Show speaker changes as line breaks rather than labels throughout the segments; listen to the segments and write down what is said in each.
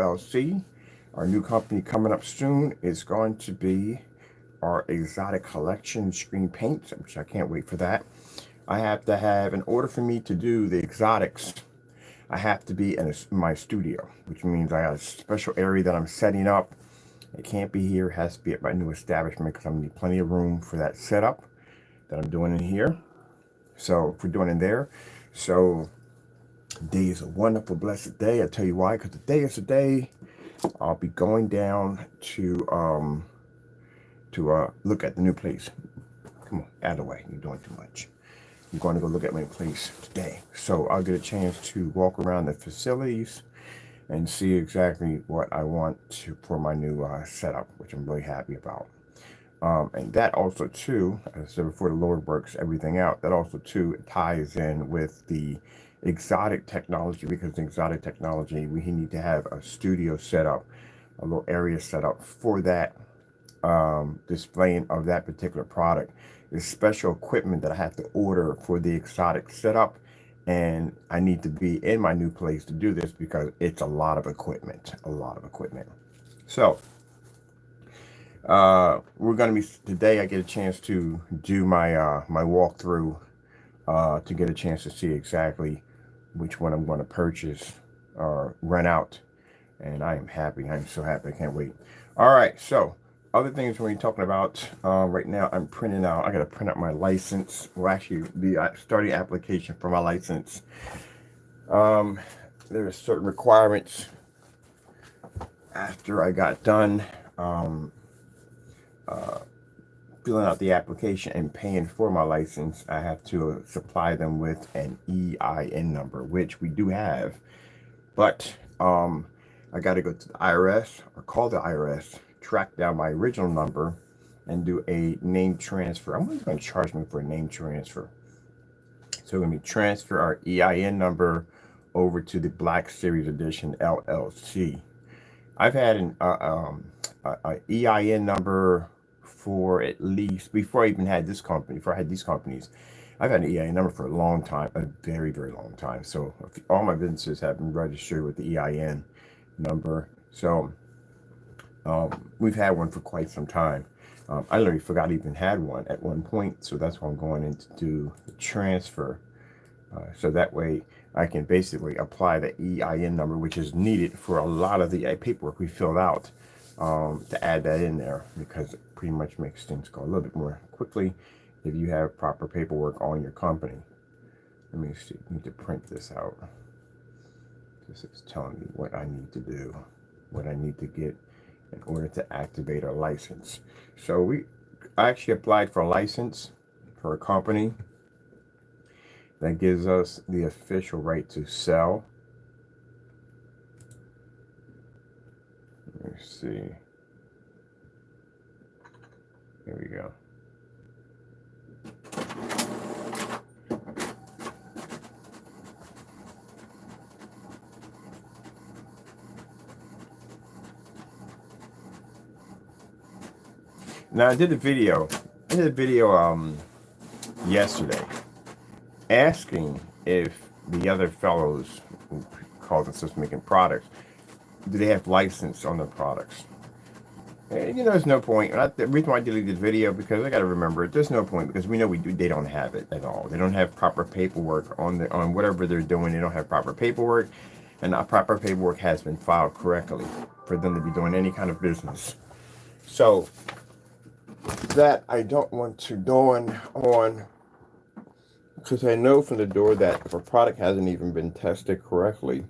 LLC. Our new company coming up soon is going to be our Exotic Collection screen paints, which I can't wait for that. I have to have, in order for me to do the exotics, I have to be in my studio, which means I have a special area that I'm setting up. It can't be here. It has to be at my new establishment because I'm going to need plenty of room for that setup that I'm doing in here. So if we're doing in there. So today is a wonderful, blessed day. I tell you why, because today is the day I'll be going down to look at the new place. Come on, out of the way. You're doing too much. I'm going to go look at my place today. So I'll get a chance to walk around the facilities and see exactly what I want for my new setup, which I'm really happy about. And that also too, as I said before, the Lord works everything out. That also too ties in with the exotic technology, because the exotic technology, we need to have a studio set up, a little area set up for that displaying of that particular product. There's special equipment that I have to order for the exotic setup, and I need to be in my new place to do this because it's a lot of equipment, So we're going to be, today I get a chance to do my my walkthrough to get a chance to see exactly which one I'm going to purchase or rent out. And I am happy. I'm so happy. I can't wait. All right. So other things we're talking about right now, I'm printing out. I got to print out my license. Well, actually, the starting application for my license. There are certain requirements after I got done filling out the application and paying for my license. I have to supply them with an EIN number, which we do have, but I got to go to the IRS or call the IRS, track down my original number, and do a name transfer. I'm going to charge me for a name transfer. So we're going to transfer our EIN number over to the Black Series Edition LLC. I've had an EIN number for at least, before I even had this company, before I had these companies, I've had an EIN number for a long time, a very, very long time. So all my businesses have been registered with the EIN number. So we've had one for quite some time. I literally forgot I even had one at one point. So that's why I'm going in to do the transfer. So that way I can basically apply the EIN number, which is needed for a lot of the paperwork we filled out, to add that in there, because it pretty much makes things go a little bit more quickly if you have proper paperwork on your company. Let me see. I need to print this out. This is telling me what I need to do, what I need to get in order to activate a license. So I actually applied for a license for a company that gives us the official right to sell. Let me see. Here we go. Now I did a video. Yesterday asking if the other fellows who call themselves making products, do they have license on their products? And, there's no point. The reason why I deleted the video, because I got to remember it. There's no point, because we know they don't have it at all. They don't have proper paperwork on whatever they're doing. They don't have proper paperwork, and not proper paperwork has been filed correctly for them to be doing any kind of business. So that I don't want to go on, because I know from the door that if a product hasn't even been tested correctly,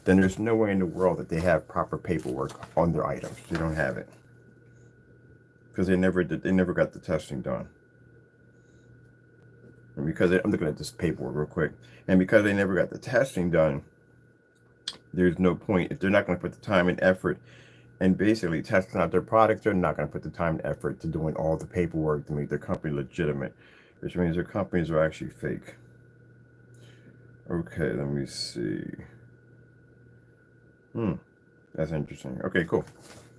then there's no way in the world that they have proper paperwork on their items. They don't have it, because they never got the testing done. And because I'm looking at this paperwork real quick, and because they never got the testing done, there's no point. If they're not going to put the time and effort and basically testing out their products, they're not going to put the time and effort to doing all the paperwork to make their company legitimate, which means their companies are actually fake. Okay, let me see. That's interesting. Okay, cool.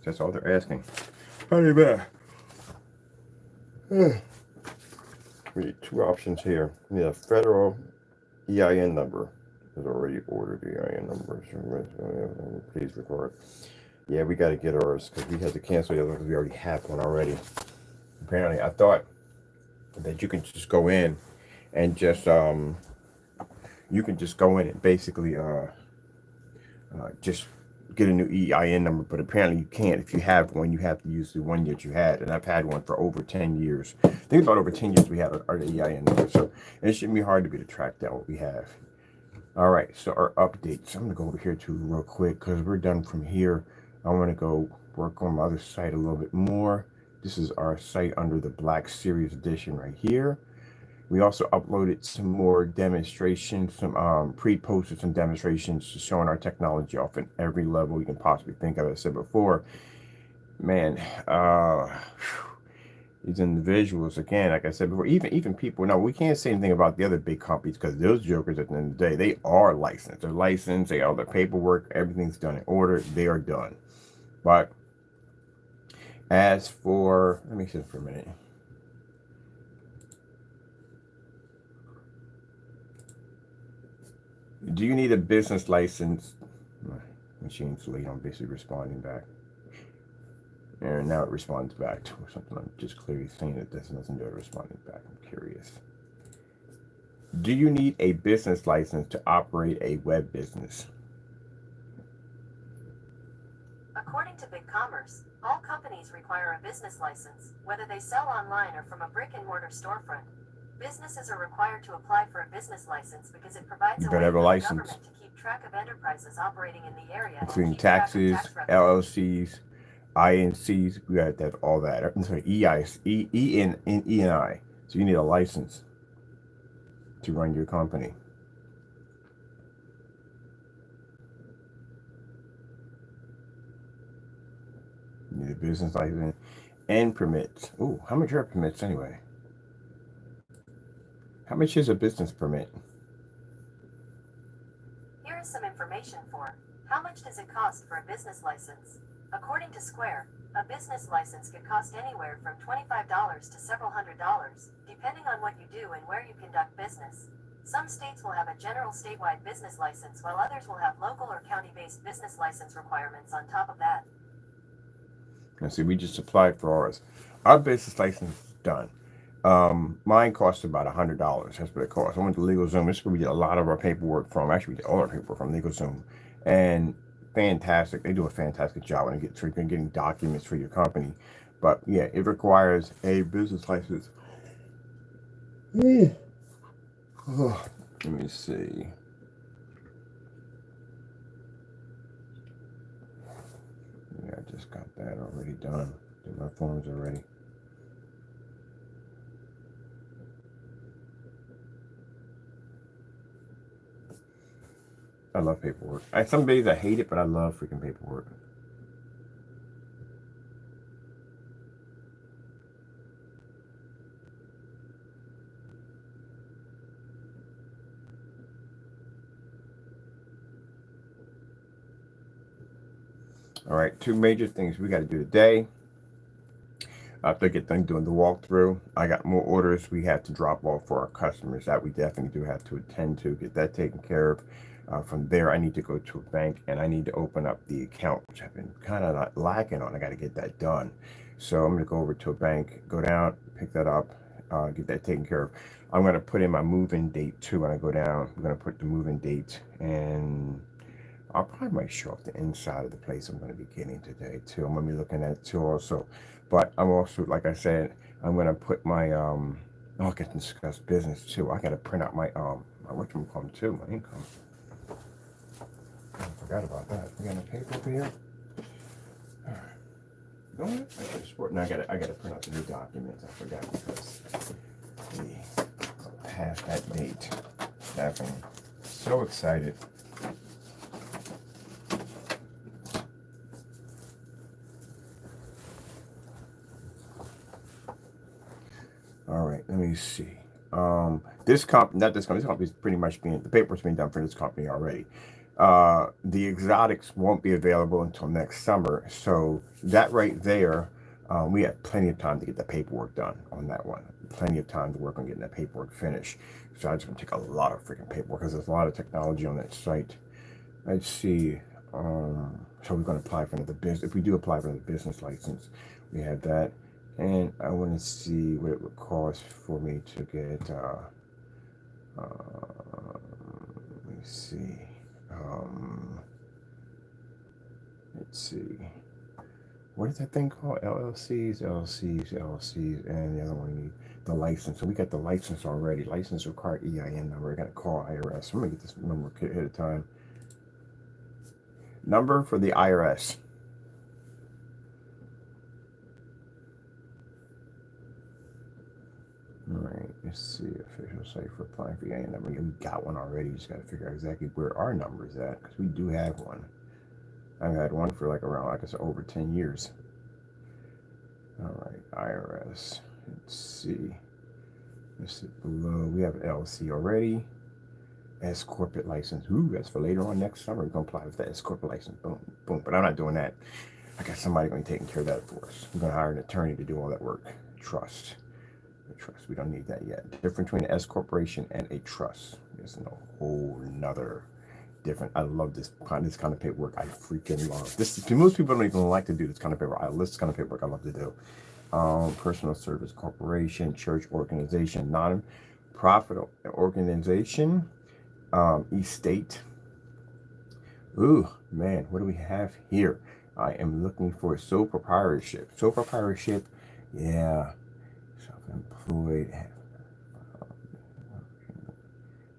That's all they're asking. Honey bear. We need two options here. We need a federal EIN number is already ordered. EIN number. Please record. Yeah, we got to get ours because we had to cancel the other because we already have one already. Apparently, I thought that you can just go in and just you can just go in and basically just get a new EIN number, but apparently you can't. If you have one, you have to use the one that you had, and I've had one for over 10 years. I think about over 10 years we have our EIN number, so it shouldn't be hard to be to track down what we have. All right, so our updates. I'm gonna go over here too real quick because we're done from here. I want to go work on my other site a little bit more. This is our site under the Black Series Edition right here. We also uploaded some more demonstrations, some pre-posted some demonstrations showing our technology off in every level you can possibly think of. As I said before, man, these individuals, again, like I said before, even people, no, we can't say anything about the other big companies because those jokers at the end of the day, they are licensed. They're licensed, they all their paperwork, everything's done in order, they are done. But as for, let me sit for a minute. Do you need a business license? My machine's late on basically responding back. And now it responds back to something I'm just clearly saying that there's nothing to responding back. I'm curious. Do you need a business license to operate a web business?
According to BigCommerce, all companies require a business license, whether they sell online or from a brick-and-mortar storefront. Businesses are required to apply for a business license because it provides a way for the government to keep track of enterprises operating in the area,
including taxes, LLCs, INCs. We got that, all that. I'm sorry, ENI. So you need a license to run your company. You need a business license and permits. Oh, how much are permits anyway? How much is a business permit?
Here is some information for how much does it cost for a business license? According to Square, a business license could cost anywhere from $25 to several $100s, depending on what you do and where you conduct business. Some states will have a general statewide business license, while others will have local or county-based business license requirements on top of that.
Now, see, we just applied for ours. Our business license is done. Mine cost about $100. That's what it cost. I went to LegalZoom. This is where we did a lot of our paperwork from. Actually, we did all our paperwork from LegalZoom. And fantastic. They do a fantastic job when it gets getting documents for your company. But yeah, it requires a business license. Let me see. Yeah, I just got that already done. Did my forms already. I love paperwork. Some days I hate it, but I love freaking paperwork. All right, two major things we got to do today. After I get done doing the walkthrough, I got more orders we have to drop off for our customers that we definitely do have to attend to, get that taken care of. From there, I need to go to a bank and I need to open up the account, which I've been kind of lacking on. I got to get that done. So I'm going to go over to a bank, go down, pick that up, get that taken care of. I'm going to put in my move-in date too when I go down. I'm going to put the move-in date, and I'll probably might show off the inside of the place I'm going to be getting today too. I'm going to be looking at it too also. But I'm also, like I said, I'm going to put my, I can discuss business too. I got to print out my whatchamacallit too, my income. I forgot about that. We got a paper over here. All right. You know what? I got to print out the new documents. I forgot because we passed that date. Definitely. So excited. All right, let me see. This company, not this company, this company is pretty much the paperwork's being done for this company already. The exotics won't be available until next summer. So that right there We had plenty of time to get the paperwork done on that one. Plenty of time to work on getting that paperwork finished. So I just gonna take a lot of freaking paperwork because there's a lot of technology on that site. Let's see. So we're gonna apply for another business. If we do apply for another business license, we have that. And I want to see what it would cost for me to get. Let me see. Um, let's see. What is that thing called? LLCs, and the other one, you need the license. So we got the license already. License required EIN number. I got to call IRS. I'm going to get this number ahead of time. Number for the IRS. All right, let's see. Official site for applying for EIN number. Yeah, we got one already. You just got to figure out exactly where our number is at because we do have one. I've had one for like around, like I said, over 10 years. All right, IRS. Let's see. Let's see below. We have LLC already. S corporate license. Ooh, that's for later on next summer. We're gonna apply for that S corporate license. Boom, boom. But I'm not doing that. I got somebody going to be taking care of that for us. We're going to hire an attorney to do all that work. Trust. Trust. We don't need that yet. The difference between an S corporation and a trust. There's no whole nother different. I love this kind of paperwork. I freaking love this. Most people don't even like to do this kind of paperwork. This kind of paperwork I love to do. Personal service corporation, church organization, non-profit organization, estate. Ooh, man, what do we have here? I am looking for sole proprietorship. Sole proprietorship, yeah. Self-employed.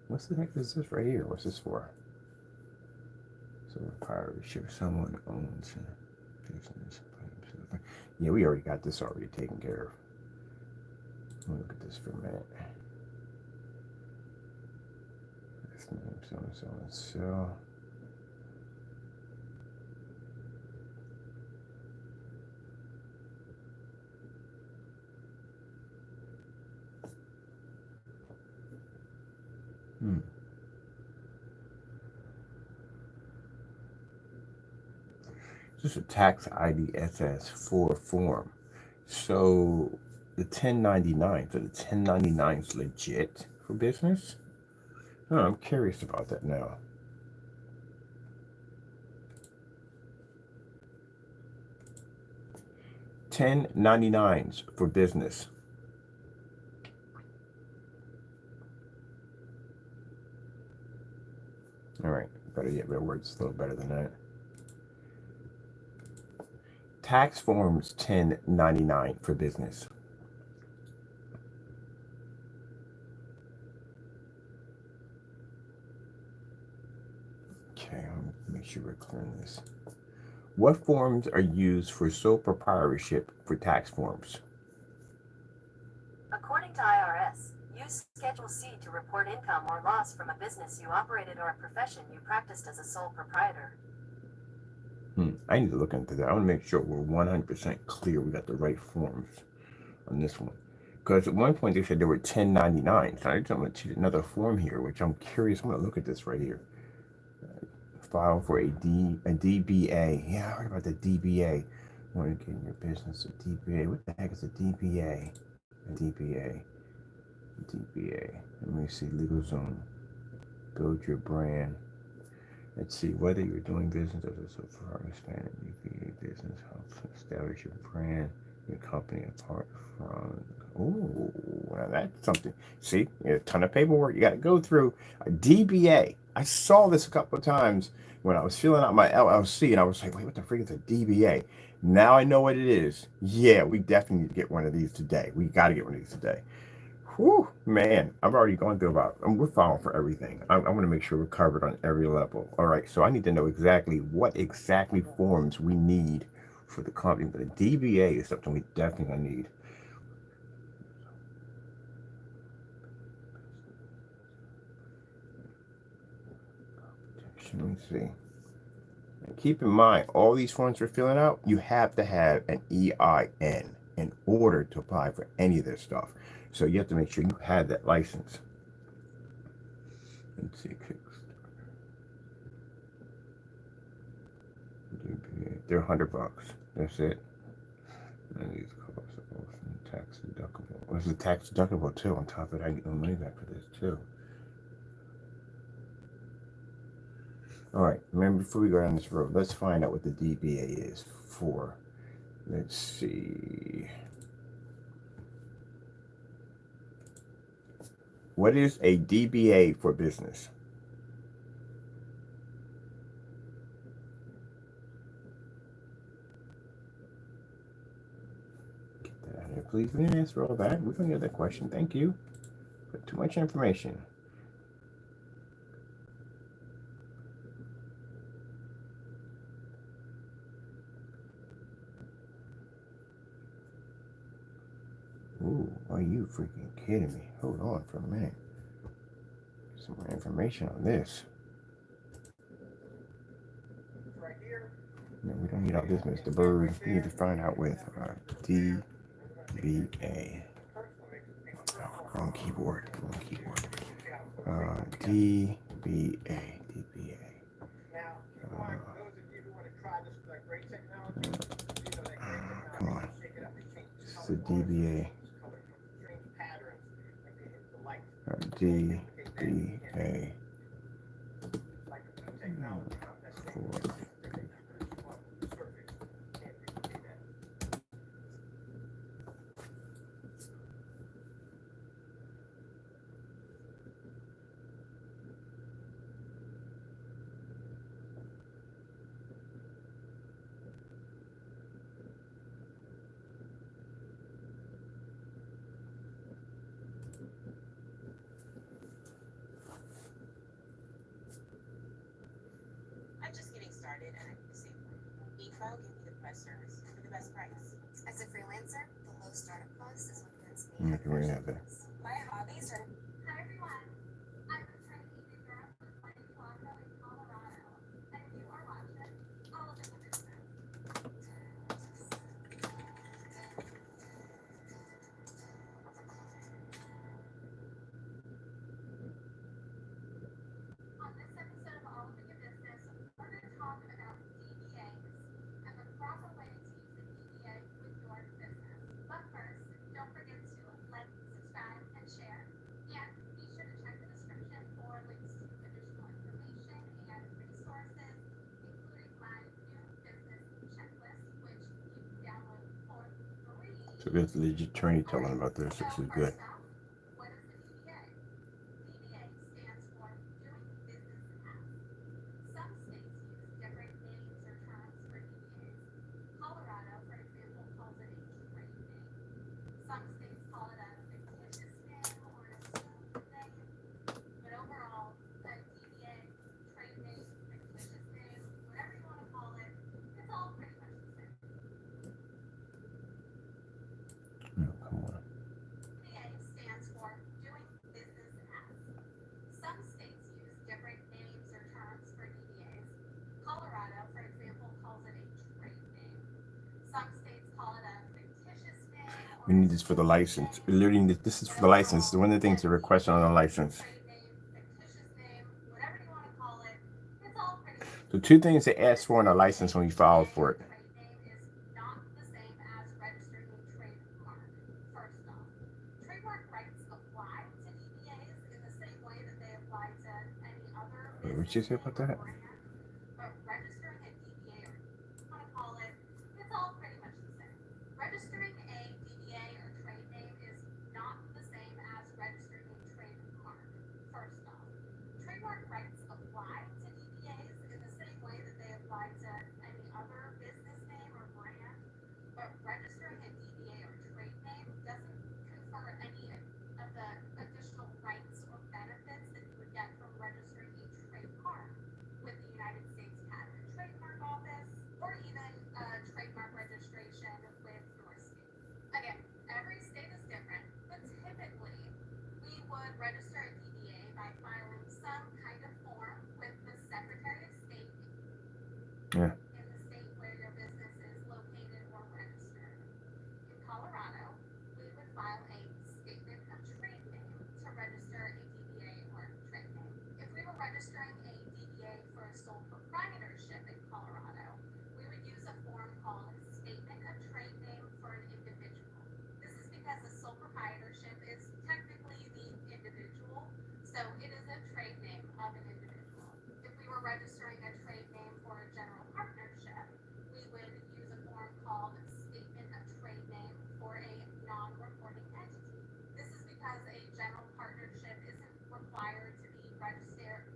What's the heck is this right here? What's this for? Sole proprietorship. Someone owns business. Yeah, we already got this already taken care of. Let me look at this for a minute. This name, so and so and so. This is a tax ID SS4 form. So the 1099, so the 1099 is legit for business? Oh, I'm curious about that now. $10.99s for business. All right, better yet, better words, a little better than that. Tax forms $10.99 for business. Okay, let me make sure we're clearing this. What forms are used for sole proprietorship for tax forms?
According to IRS, use Schedule C to report income or loss from a business you operated or a profession you practiced as a sole proprietor.
I need to look into that. I want to make sure we're 100% clear we got the right forms on this one. Because at one point they said there were 1099s. So I just want to another form here, which I'm curious. I'm going to look at this right here. File for a DBA. Yeah, I heard about the DBA. I want to get in your business a DBA. What the heck is a DBA? A DBA. Let me see. Legal zone. Build your brand. Let's see whether you're doing business as a sole expanded DBA business helps establish your brand, your company apart from. Oh, now that's something. See, a ton of paperwork you got to go through. A DBA. I saw this a couple of times when I was filling out my LLC, and I was like, "Wait, what the freak is a DBA?" Now I know what it is. Yeah, we definitely need to get one of these today. We got to get one of these today. Whew, man, I've already gone through we're filing for everything. I want to make sure we're covered on every level. All right, so I need to know exactly what exactly forms we need for the company. But a DBA is something we definitely need. Let me see. And keep in mind, all these forms we're filling out, you have to have an EIN in order to apply for any of this stuff. So you have to make sure you have that license. Let's see. They're $100. That's it. And these costs are both tax deductible. Well, it's a tax deductible too. On top of that, I get no money back for this too. All right, remember, before we go down this road, let's find out what the DBA is for. Let's see. What is a DBA for business? Get that out of here, please. We didn't answer all that. We don't get that question. Thank you. But too much information. Ooh, are you freaking kidding me? Hold on for a minute. Some more information on this. No, we don't need all this, Mr. Bird. We need to find out with DBA. Oh, wrong keyboard. Wrong keyboard. DBA. Come on. This is the DBA. DBA.
I'm just getting started and I need to save money. eFile gave me the best service for the best price.
As a freelancer, the low startup cost is what gets me.
We have that.
My hobby started.
Hi everyone, I'm returning to Europe with my Colorado in Colorado, and if you are watching, all of it will business. On this episode of All of It Business, we're going to talk about DBAs and the proper way to use a DBA with your business. But first, don't forget to like, subscribe, and share. And be sure to check the description for links to additional information and resources, including my new business checklist, which you can download for free.
So there's the legit attorney telling about this. This is good.
What is the DBA? DBA stands for Doing Business As. Some states use different names or terms for DBAs. Colorado, for example, calls it a trade name. Some states call it a fictitious name or an assumed name. But overall, a DBA, trade name, fictitious name, whatever you want to call it, it's all pretty much the same.
No, come on.
DBA stands for Doing Business As. Some states use different names or terms for DBAs. Colorado, for example, calls it a trade name. Some states call it a fictitious name.
We need this for the license. Literally, this is for the license. One of the things they're requesting on the license.
Trade name, fictitious name, whatever you want to call it, it's all pretty much
So two things they asked for in a license when we filed for it.
Trade name is not the same as registering a trademark. First off, trademark rights apply to DBAs in the same way that they apply to any other
Wait, what'd you say about that?
brand. But registering a DBA, or what you want to call it, it's all pretty much the same. Registering a DBA or trade name is not the same as registering a trademark. First off, trademark rights apply to DBAs in the same way that they apply to any other business name or brand. But registering a DBA or trade name doesn't confer any of the additional rights or benefits that you would get from registering a trademark with the United States Patent and Trademark Office, or even a trademark registration with your state. Again, every state is different, but typically we would register a DBA by filing some kind of form with the Secretary of State
Yeah.
in the state where your business is located or registered. In Colorado, we would file a statement of trade name to register a DBA or trade name. If we were registering a DBA for sole proprietorship in Colorado, we would use a form called Statement of Trade Name for an registering a trade name for a general partnership, we would use a form called Statement of Trade Name for a non-reporting entity. This is because a general partnership isn't required to be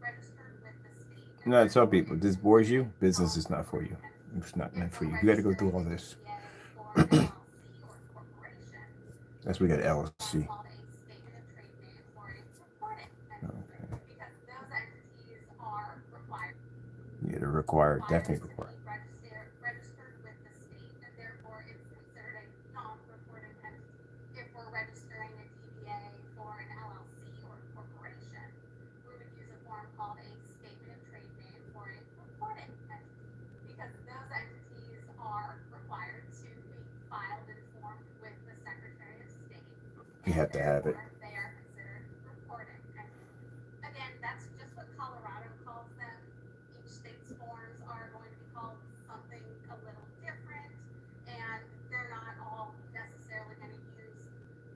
registered with the state.
You know, I tell people, this bores you, business is not for you. It's not meant for you. You got to go through all this. That's we got LLC. Okay. Yeah, they're required, definitely required.
Registered with the state, and therefore it's considered a non-reporting entity. If we're registering a DBA for an LLC or a corporation, we would use a form called a statement of trade name for a reporting entity, because those entities are required to be filed and formed with the Secretary of State.
You have to have it.
They are considered reporting entities. Again, that's just what Colorado calls them. Each state's forms are going to be called something a little different, and they're not all necessarily going to use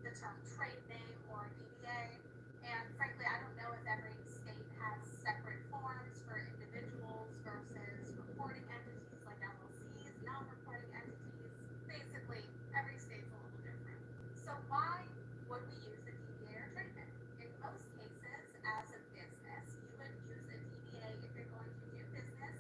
the term trade name or DBA. And frankly, I don't know if every state has separate forms for individuals versus reporting entities like LLCs, non-reporting entities. Basically, every state's a little different. So why would we use a DBA or trade name? In most cases, as a business, you would use a DBA if you're going to do business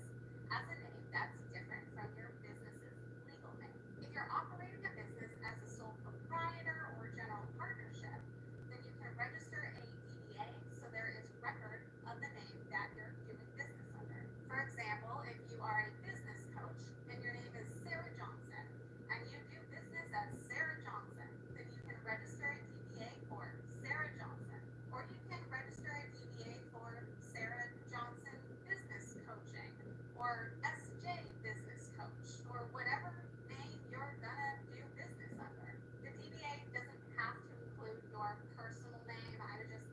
as a name that's different from your business's legal name. If you're operating a business as a sole proprietor or general partnership, then you can register a DBA so there is record of the name that you're doing business under. For example, if you are a business coach and your name is Sarah Johnson and you do business as Sarah Johnson, then you can register a DBA for Sarah Johnson, or you can register a DBA for Sarah Johnson Business Coaching or SJ Business Coach, or whatever name you're gonna do business under. The DBA doesn't have to include your personal name. I was just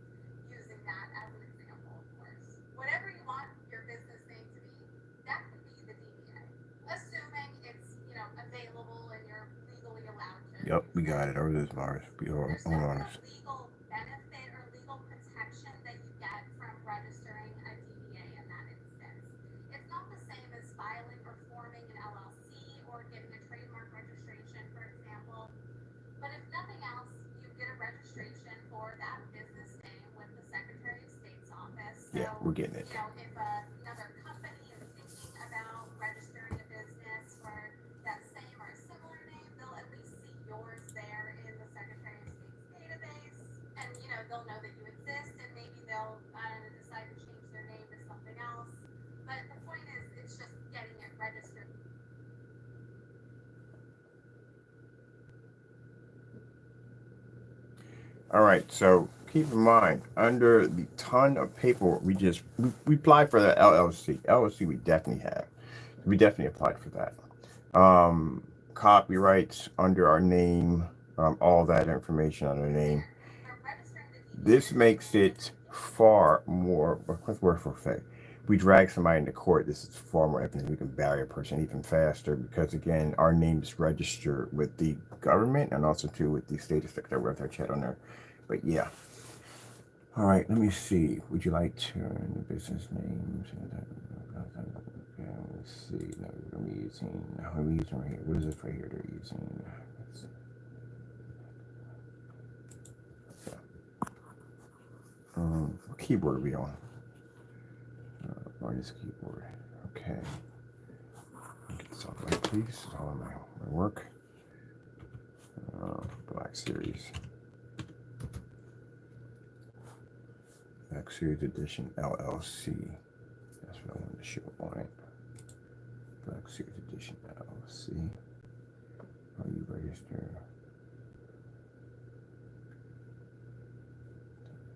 using that as an example, of course. Whatever you want your business name to be, that could be the DBA, assuming it's, available and you're legally allowed to.
Yep, we got it. Over this, Mars. Be all
There's no
honest.
legal benefit or legal protection that you get from registering a DBA in that instance. It's not the same as filing or forming an LLC or getting a trademark registration, for example. But if nothing else, you get a registration for that business name with the Secretary of State's office. So,
Yeah, we're getting it.
if another company is thinking about registering a business for that same or similar name, they'll at least see yours there in the Secretary of State's database, and they'll know that you exist, and maybe they'll decide to change their name to something else. But the point is, it's just getting it registered.
All right, so keep in mind, under the ton of paperwork, we applied for the LLC. LLC we definitely have. We definitely applied for that. Copyrights under our name, all that information on our name. This makes it far more, what's the word for fact? We drag somebody into court, this is far more evident. We can bury a person even faster because, again, our name is registered with the government and also too with the state secretary. We'll have to chat on there. But yeah. All right, let me see. Would you like to the business names? Okay, let's see. No, we're using right here. What is it right here they're using? What keyboard are we on? Artist keyboard. Okay. Get this off my please. This is all of my work. Black Series. Black Series Edition LLC. That's what I wanted to show on it. Black Series Edition LLC. Are you registered?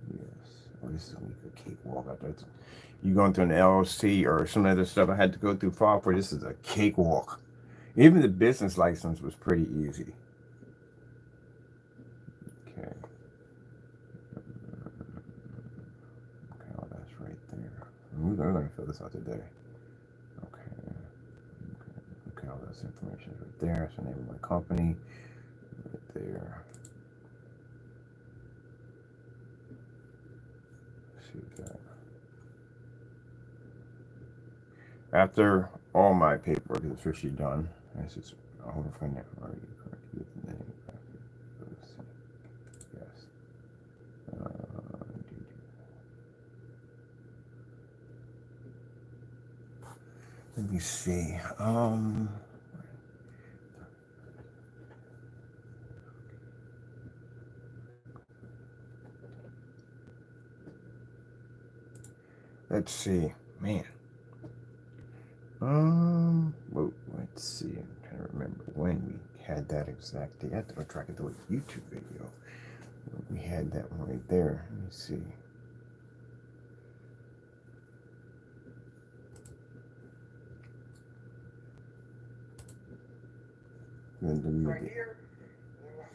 Yes. Oh, this is only a cakewalk out there. You going through an LLC or some other stuff I had to go through file for. This is a cakewalk. Even the business license was pretty easy. Okay. Okay, oh, that's right there. We're going to fill this out today. Okay. Okay, all this information is right there. That's the name of my company. Right there. Let's see that. After all my paperwork is officially done, this is all of my name. Yes. Let me see. Let's see, man. Let's see. I'm trying to remember when we had that exact day. I have to go track it to a YouTube video. We had that one right there. Let me see. Right here.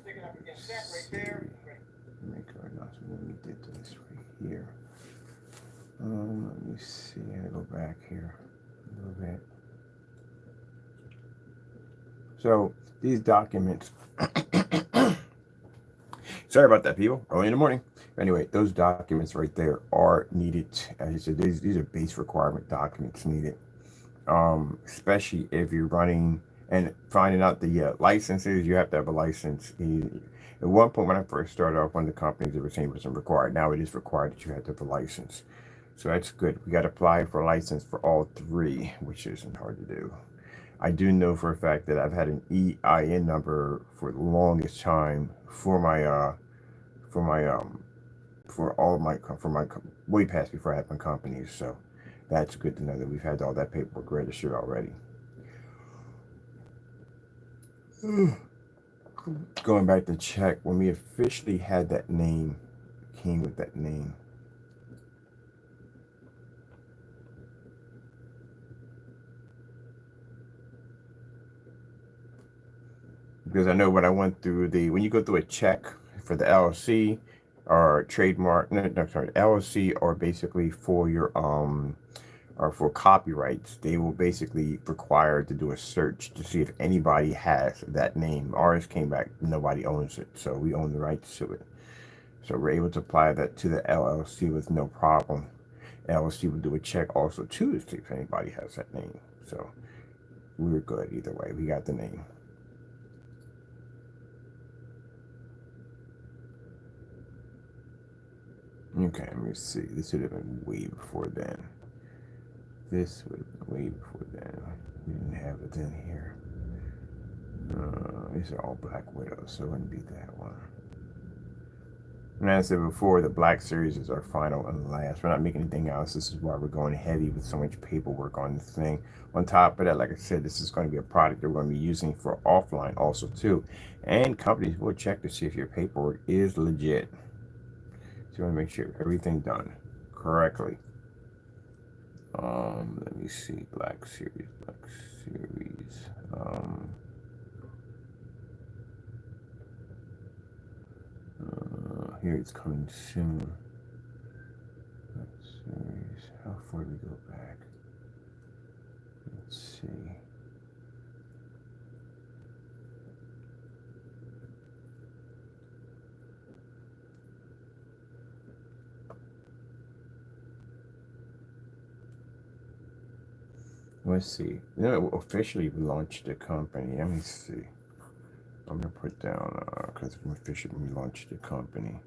Sticking up against that right there. Make our announcement when we did this right here. Let me see. I go back here a little bit. So these documents. Sorry about that, people. Early in the morning. Anyway, those documents right there are needed. As you said, these are base requirement documents needed. Especially if you're running and finding out the licenses, you have to have a license. At one point when I first started off, one of the companies, they were saying it wasn't required. Now it is required that you have to have a license. So that's good. We got to apply for a license for all three, which isn't hard to do. I do know for a fact that I've had an EIN number for the longest time for my way past before I had my companies. So that's good to know that we've had all that paperwork registered already. Going back to check when we officially had that name, came with that name. Because I know when I went through when you go through a check for the LLC or trademark, LLC, or basically for your or for copyrights, they will basically require to do a search to see if anybody has that name. Ours came back, nobody owns it, so we own the rights to it. So we're able to apply that to the LLC with no problem. LLC will do a check also too to see if anybody has that name. So we were good either way. We got the name. Okay, let me see. This would have been way before then. This would have been way before then. We didn't have it in here. These are all Black Widows, so it wouldn't be that one. And as I said before, the Black Series is our final and last. We're not making anything else. This is why we're going heavy with so much paperwork on this thing. On top of that, like I said, this is going to be a product that we're going to be using for offline also too. And companies will check to see if your paperwork is legit. So you want to make sure everything done correctly. Let me see. Black Series. Here it's coming soon. Black Series. How far do we go back? Let's see. Let's see. Officially launched the company. Let me see. I'm gonna put down because we officially launched the company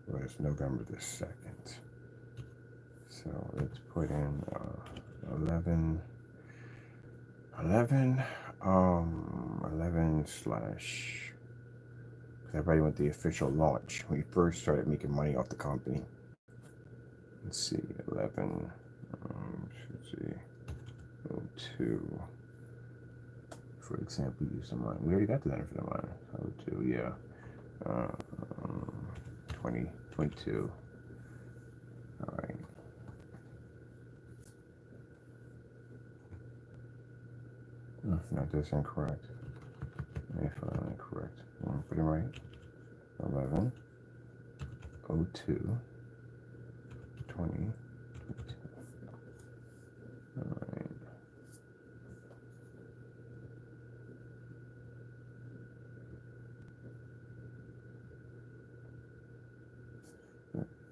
was November the 2nd. So let's put in 11 slash. Because everybody went the official launch when we first started making money off the company. Let's see, 11. Let's see. 02, for example, use some line. We already got the benefit of line. 02, yeah. 2022. All right. No, that's incorrect. If I'm incorrect, I'm put it right. 11, 02, 20. All right.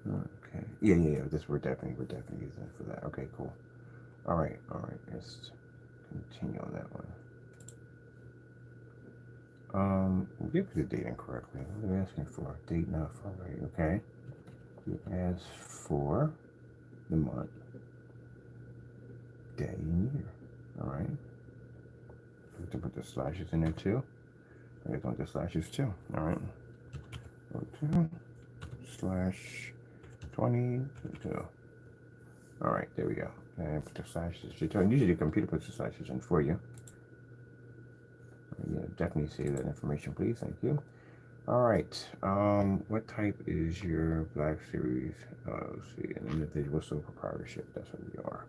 Okay. Yeah. We're definitely using it for that. Okay, cool. All right. Let's continue on that one. We did put the date incorrectly. What are we asking for? Date not for right. Okay. We asked for the month, day, and year. All right. We have to put the slashes in there too. I guess want the slashes too. All right. 02/2022. All right, there we go. And put the slashes. Usually the computer puts the slashes in for you. Yeah, definitely save that information, please. Thank you. All right. What type is your Black Series? Let's see, an individual sole proprietorship. That's what we are.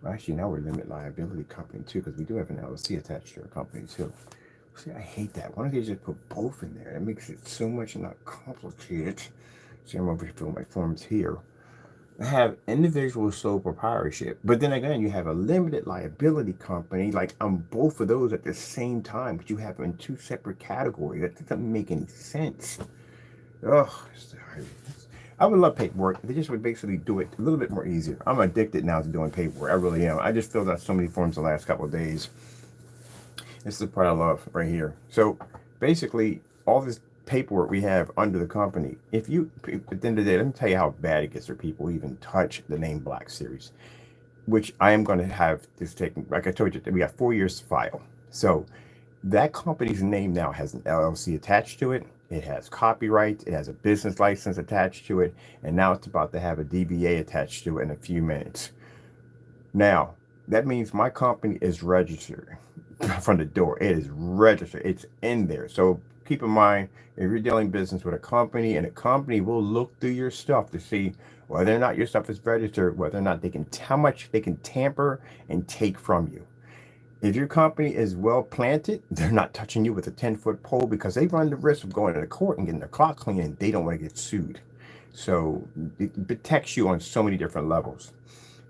Well, actually, now we're a limited liability company too, because we do have an LLC attached to our company too. See, I hate that. Why don't they just put both in there? It makes it so much not complicated. See, I'm over here filling my forms here. I have individual sole proprietorship, but then again, you have a limited liability company. Like I'm both of those at the same time, but you have them in two separate categories. That doesn't make any sense. Ugh. I would love paperwork. They just would basically do it a little bit more easier. I'm addicted now to doing paperwork. I really am. I just filled out so many forms the last couple of days. This is the part I love right here. So basically, all this paperwork we have under the company, if you, at the end of the day, let me tell you how bad it gets for people who even touch the name Black Series, which I am going to have this taken. Like I told you, we got 4 years to file. So that company's name now has an LLC attached to it. It has copyright. It has a business license attached to it. And now it's about to have a DBA attached to it in a few minutes. Now, that means my company is registered from the door. It is registered. It's in there. So keep in mind, if you're dealing business with a company, and a company will look through your stuff to see whether or not your stuff is registered, whether or not they can, how much they can tamper and take from you. If your company is well planted, they're not touching you with a 10-foot pole, because they run the risk of going to the court and getting their clock clean, and they don't want to get sued. So it protects you on so many different levels.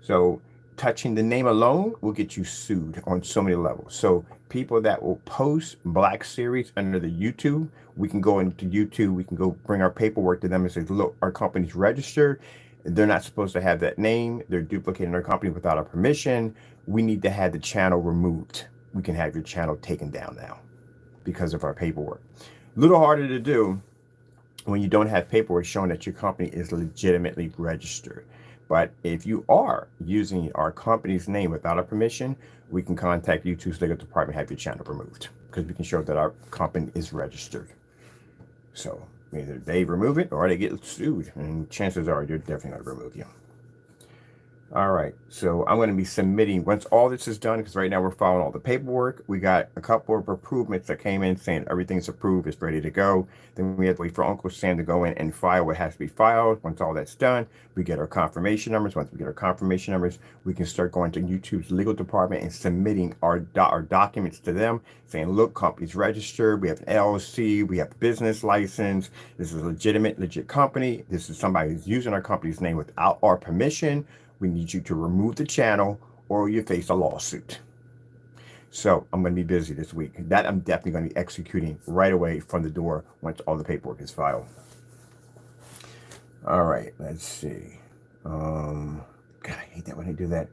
So touching the name alone will get you sued on so many levels. So people that will post Black Series under the YouTube, we can go into YouTube, we can go bring our paperwork to them and say, look, our company's registered. They're not supposed to have that name. They're duplicating our company without our permission. We need to have the channel removed. We can have your channel taken down now because of our paperwork. A little harder to do when you don't have paperwork showing that your company is legitimately registered. But if you are using our company's name without our permission, we can contact YouTube's legal department, have your channel removed, because we can show that our company is registered. So either they remove it or they get sued, and chances are they're definitely going to remove you. All right, so I'm going to be submitting, once all this is done, because right now we're following all the paperwork. We got a couple of improvements that came in saying everything's approved, it's ready to go. Then we have to wait for Uncle Sam to go in and file what has to be filed. Once all that's done, we get our confirmation numbers. Once we get our confirmation numbers, we can start going to YouTube's legal department and submitting our documents to them, saying, look, company's registered, we have an LLC, we have a business license, this is a legit company, this is somebody who's using our company's name without our permission. We need you to remove the channel or you face a lawsuit. So I'm going to be busy this week. That I'm definitely going to be executing right away from the door once all the paperwork is filed. All right, let's see. God, I hate that when they do that.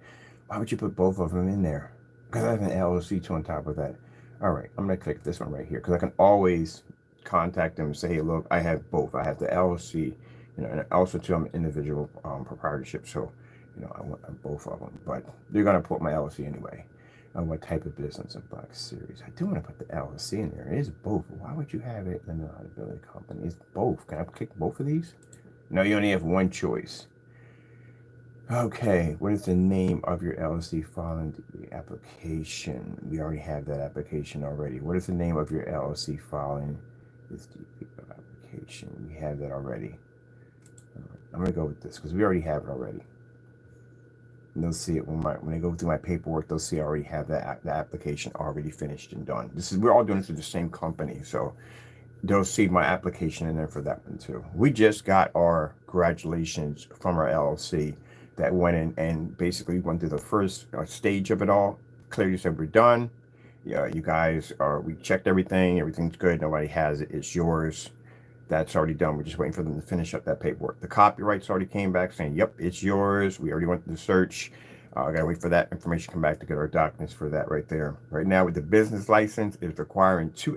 Why would you put both of them in there? Because I have an LLC too on top of that. All right, I'm going to click this one right here, because I can always contact them and say, hey, look, I have both. I have the LLC, and also too, I'm an individual proprietorship. So, I want both of them, but they're going to put my LLC anyway. What type of business? A Black Series. I do want to put the LLC in there. It is both. Why would you have it in the liability company? It's both. Can I click both of these? No, you only have one choice. Okay, what is the name of your LLC filing the application? We already have that application already. What is the name of your LLC filing this application? We have that already. I'm going to go with this because we already have it already. And they'll see it when they go through my paperwork. They'll see I already have the application already finished and done. We're all doing this with the same company, so they'll see my application in there for that one too. We just got our congratulations from our LLC that went in and basically went through the first stage of it all. Clearly said we're done. Yeah, you guys are. We checked everything. Everything's good. Nobody has it. It's yours. That's already done. We're just waiting for them to finish up that paperwork. The copyrights already came back saying, yep, it's yours. We already went to the search. I gotta wait for that information to come back to get our documents for that right there. Right now with the business license, it's requiring two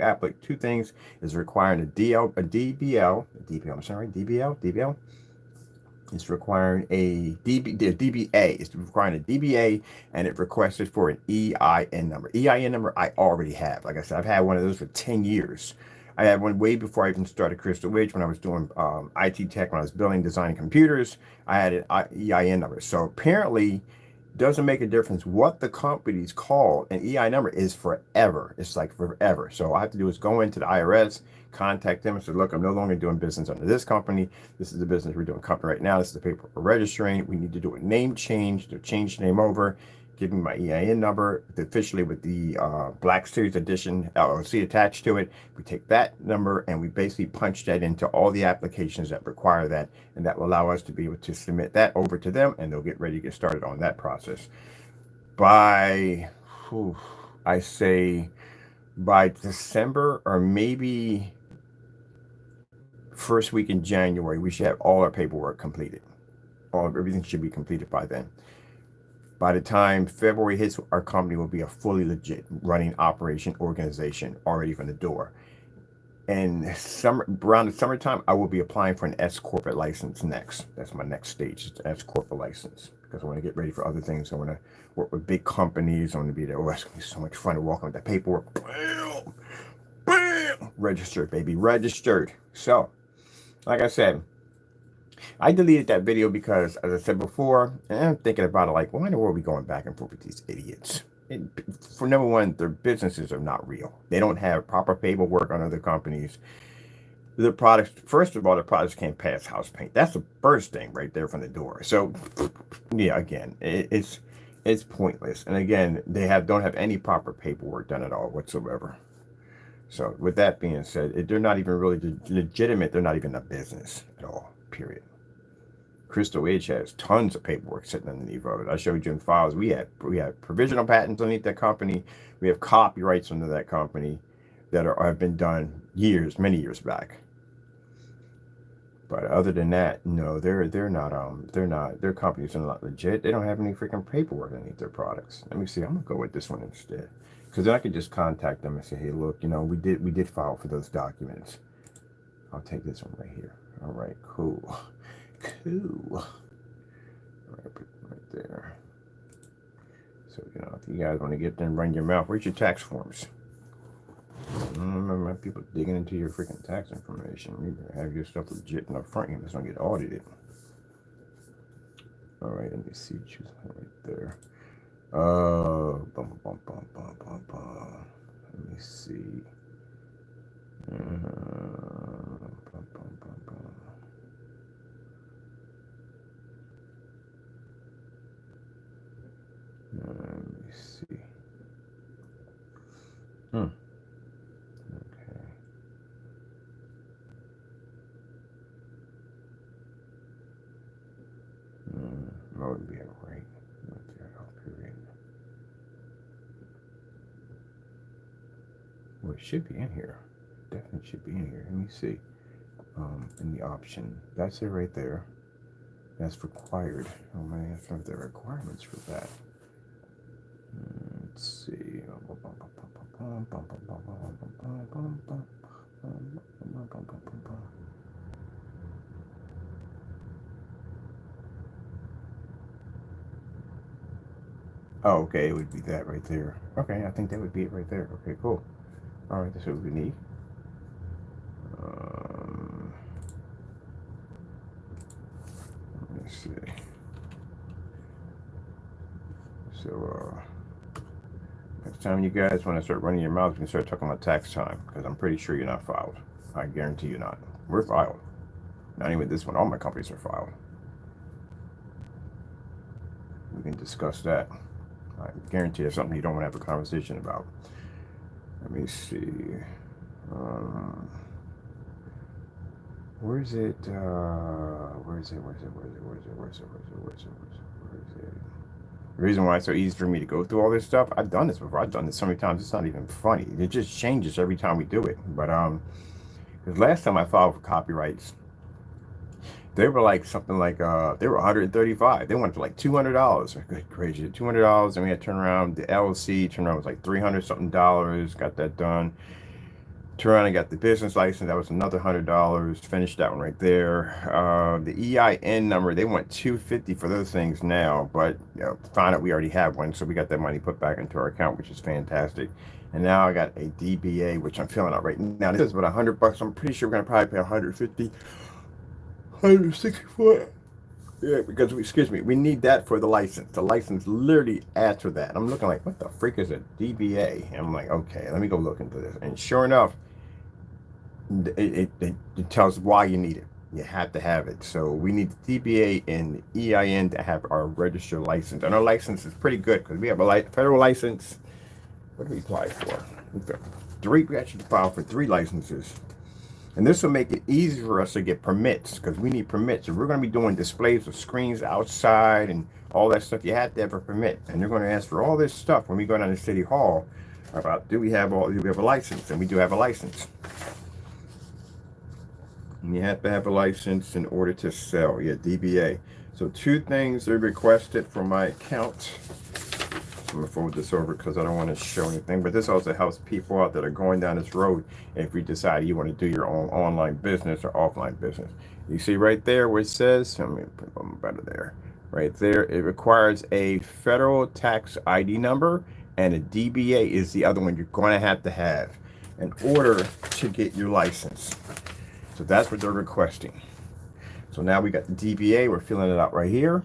things. It's requiring a DBL, I'm sorry, DBL. It's requiring a DBA. It's requiring a DBA, and it requested for an EIN number. EIN number I already have. Like I said, I've had one of those for 10 years. I had one way before I even started Crystal Ridge when I was doing IT tech, when I was building, designing computers. I had an EIN number. So apparently, doesn't make a difference what the company's called. An EI number is forever. It's like forever. So all I have to do is go into the IRS, contact them and say, look, I'm no longer doing business under this company. This is the business we're doing company right now. This is the paper we're registering. We need to do a name change, to change the name over. Give me my EIN number officially with the Black Series Edition LLC attached to it. We take that number and we basically punch that into all the applications that require that, and that will allow us to be able to submit that over to them, and they'll get ready to get started on that process. I say by December or maybe first week in January, we should have all our paperwork completed. Everything should be completed by then. By the time February hits, our company will be a fully legit running operation organization already from the door. And around the summertime, I will be applying for an S corporate license next. That's my next stage, it's an S corporate license, because I want to get ready for other things. I want to work with big companies. I want to be there. Oh, it's going to be so much fun to walk on with that paperwork. Bam! Bam! Registered, baby, registered. So, like I said, I deleted that video because, as I said before, and I'm thinking about it like, why in the world are we going back and forth with these idiots? For number one, their businesses are not real. They don't have proper paperwork on other companies. The products, first of all, the products can't pass house paint. That's the first thing right there from the door. So, yeah, again, it's pointless. And again, they don't have any proper paperwork done at all whatsoever. So, with that being said, they're not even really legitimate. They're not even a business at all. Period. Crystal Ridge has tons of paperwork sitting underneath of it. I showed you in files. We have provisional patents underneath that company. We have copyrights under that company that have been done many years back. But other than that, no, their companies are not legit. They don't have any freaking paperwork underneath their products. Let me see. I'm gonna go with this one instead, because then I could just contact them and say, hey, look, we did file for those documents. I'll take this one right here. All right, cool. All right, put it right there. So, if you guys want to get them, run your mouth. Where's your tax forms? I don't remember people digging into your freaking tax information. You better have your stuff legit in the front. You just don't get audited. All right, let me see. Choose one right there. Let me see. Let me see. Okay. That would be a right. Period. Well, it should be in here. Definitely should be in here. Let me see. In the option, that's it right there. That's required. Oh man, I don't know the requirements for that. Let's see. Oh, okay, it would be that right there. Okay, I think that would be it right there. Okay, cool. All right, that's what we need. Let me see. So, next time you guys want to start running your mouth, you can start talking about tax time, because I'm pretty sure you're not filed. I guarantee you're not. We're filed. Not even this one. All my companies are filed. We can discuss that. I guarantee it's something you don't want to have a conversation about. Let me see. Where is it? Where is it? The reason why it's so easy for me to go through all this stuff, I've done this before. I've done this so many times, it's not even funny. It just changes every time we do it. But Because last time I filed for copyrights, they were like something like they were 135. They went to like $200. Good gracious, $200, and we had to turn around. The LLC turn around was like $300 something dollars. Got that done. Turned around and got the business license. That was another $100. Finished that one right there. The EIN number, they want $250 for those things now, but you know, found out we already have one, so we got that money put back into our account, which is fantastic. And now I got a DBA, which I'm filling out right now. This is about $100. I'm pretty sure we're gonna probably pay 150, 164. Yeah, because excuse me, we need that for the license. The license literally adds for that. I'm looking like, what the freak is a DBA? And I'm like, okay, let me go look into this. And sure enough, it tells why you need it. You have to have it. So we need the DBA and the EIN to have our registered license. And our license is pretty good because we have a federal license. What do we apply for? We actually filed for 3 licenses. And this will make it easy for us to get permits because we need permits. If we're going to be doing displays of screens outside and all that stuff, you have to have a permit. And they're going to ask for all this stuff when we go down to City Hall about do we have a license? And we do have a license. And you have to have a license in order to sell. Yeah, DBA. So 2 things are requested from my account. I'm going to forward this over because I don't want to show anything. But this also helps people out that are going down this road if you decide you want to do your own online business or offline business. You see right there where it says, let me put them better there. Right there, it requires a federal tax ID number, and a DBA is the other one you're going to have in order to get your license. So that's what they're requesting. So now we got the DBA. We're filling it out right here.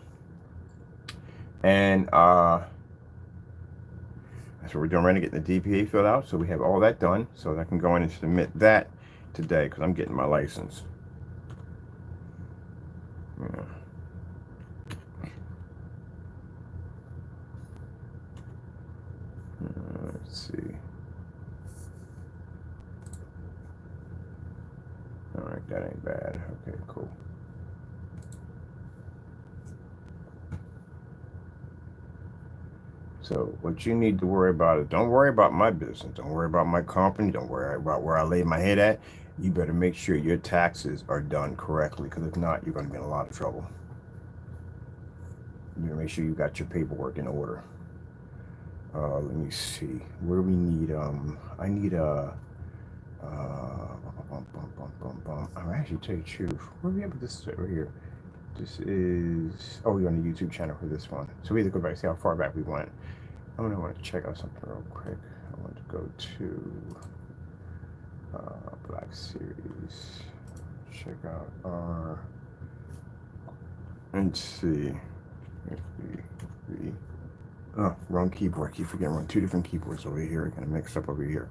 And that's what we're doing right now, getting the DBA filled out. So we have all that done. So I can go in and submit that today because I'm getting my license. Yeah. Let's see. All right, that ain't bad. Okay, cool. So what you need to worry about is don't worry about my business. Don't worry about my company. Don't worry about where I lay my head at. You better make sure your taxes are done correctly because if not, you're going to be in a lot of trouble. You better make sure you got your paperwork in order. Let me see. Where we need, I need a, I'll actually tell you the truth. Where we at with this right here? This is, oh, we're on the YouTube channel for this one. So we either go back, see how far back we went. I'm gonna want to check out something real quick. I want to go to Black Series. Check out our, and see. Oh, wrong keyboard. I keep forgetting. We're on 2 different keyboards over here. Kind of mixed up over here.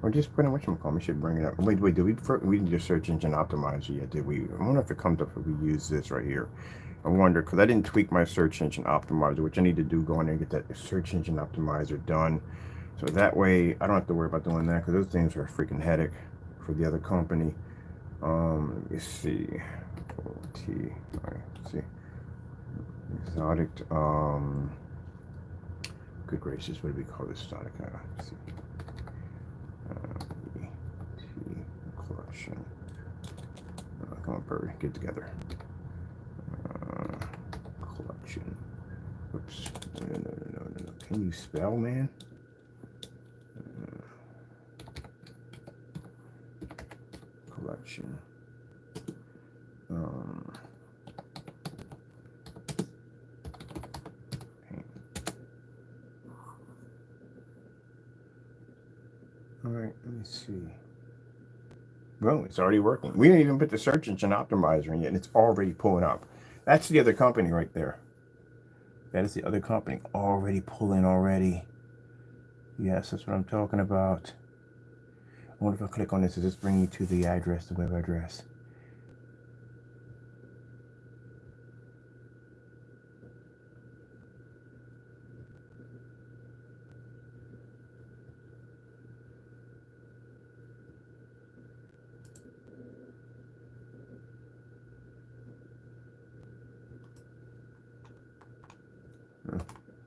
Or just put in whatchamacallit. We should bring it up. Wait, did we didn't do search engine optimizer yet, did we? I wonder if it comes up if we use this right here. I wonder, because I didn't tweak my search engine optimizer, which I need to do, go in there and get that search engine optimizer done. So that way, I don't have to worry about doing that, because those things are a freaking headache for the other company. Let me see. OT. All right, let's see. Exotic. Good gracious, what do we call this exotic? Let's see. Collection. Come on, Perry, get together. Collection. Oops. No. Can you spell, man? Collection. All right, let me see. Well, it's already working. We didn't even put the search engine optimizer in yet, and it's already pulling up. That's the other company right there. That is the other company already pulling already. Yes, that's what I'm talking about. I wonder if I click on this, does this bring you to the address, the web address?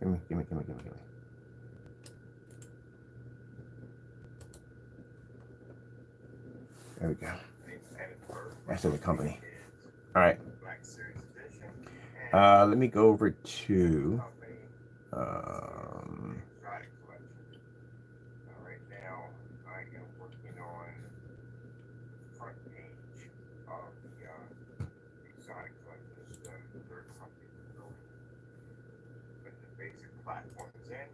Give me. There we go. That's the company. All right. Let me go over to right now I am working on the front page of the exotic collection. This is the third company we're building. But the basic platform is in.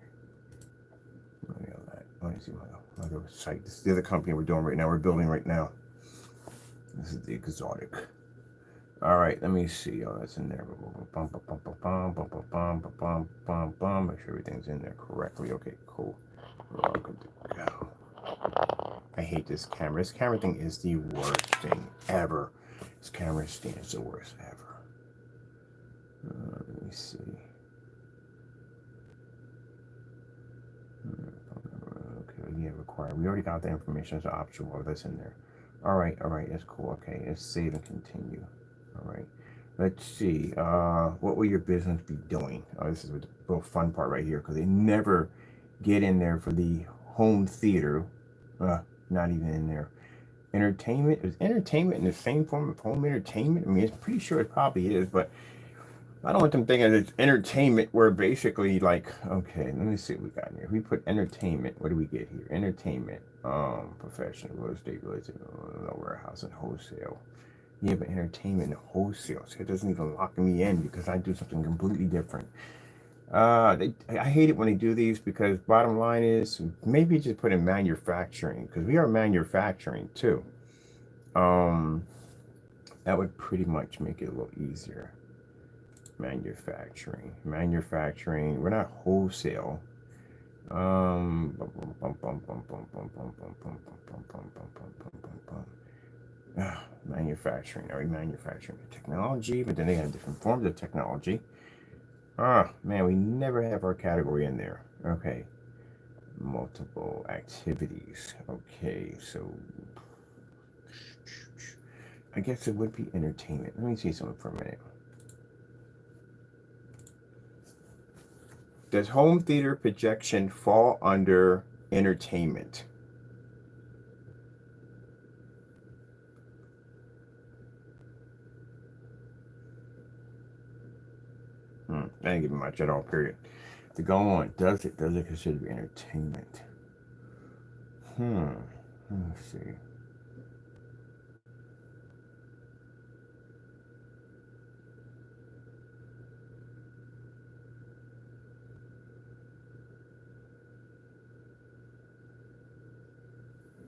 Let me see my other site. This is the other company we're doing right now. We're building right now. This is the exotic. All right, let me see. Oh, that's in there. Make sure everything's in there correctly. Okay, cool. We're all good to go. I hate this camera. This camera thing is the worst thing ever. This camera stand is the worst ever. Let me see. Okay, yeah, required. We already got the information. It's optional. That's in there. All right, that's cool. Okay, let's save and continue. All right, let's see. What will your business be doing? Oh, this is the real fun part right here, because they never get in there for the home theater. Not even in there. Entertainment. Is entertainment in the same form of home entertainment? I mean, it's pretty sure it probably is, but I don't want them thinking it's entertainment where basically like, okay, let me see what we got in here. If we put entertainment, what do we get here? Entertainment, professional, real estate, warehouse, and wholesale. Yeah, but entertainment and wholesale, so it doesn't even lock me in because I do something completely different. I hate it when they do these, because bottom line is maybe just put in manufacturing, because we are manufacturing too. That would pretty much make it a little easier. Manufacturing. We're not wholesale. Manufacturing. Are we manufacturing technology? But then they have different forms of technology. Man, we never have our category in there. Okay. Multiple activities. Okay, so I guess it would be entertainment. Let me see something for a minute. Does home theater projection fall under entertainment? I didn't give it much at all, period. To go on, does it consider to be entertainment? Let me see.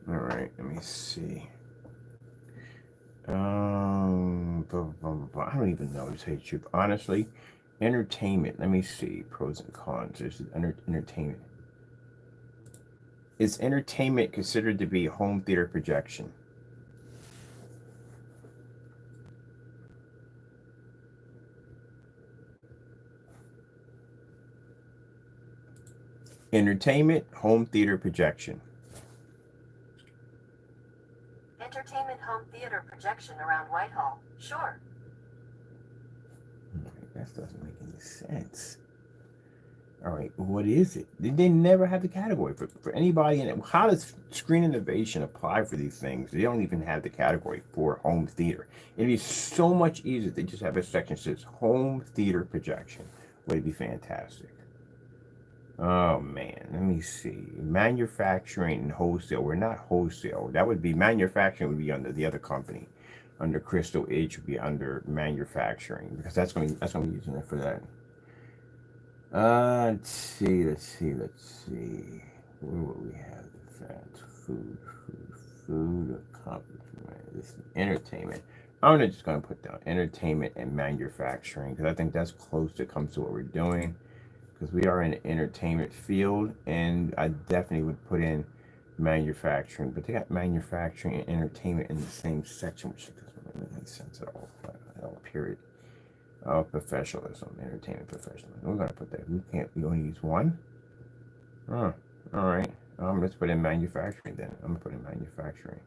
All right, let me see. I don't even know, to tell you the truth. Honestly, entertainment. Let me see. Pros and cons. There's entertainment. Is entertainment considered to be home theater projection? Entertainment, home theater projection.
Entertainment home theater projection around Whitehall. Sure.
That doesn't make any sense. All right, what is it? They never have the category for anybody in it. How does Screen Innovation apply for these things? They don't even have the category for home theater. It'd be so much easier if they just have a section that says home theater projection. Would be fantastic. Oh man, let me see. Manufacturing and wholesale. We're not wholesale. That would be manufacturing. Would be under the other company. Under Crystal Edge would be under manufacturing, because that's going to be using it for that. Let's see. Where will we have that? Food accomplishment. This is entertainment. I'm just going to put down entertainment and manufacturing, because I think that's close to comes to what we're doing, because we are in the entertainment field, and I definitely would put in manufacturing, but they got manufacturing and entertainment in the same section, which doesn't really make any sense at all. Period. Professionalism, entertainment professionalism. We're going to put that. We only use one. All right. Let's put in manufacturing then. I'm going to put in manufacturing.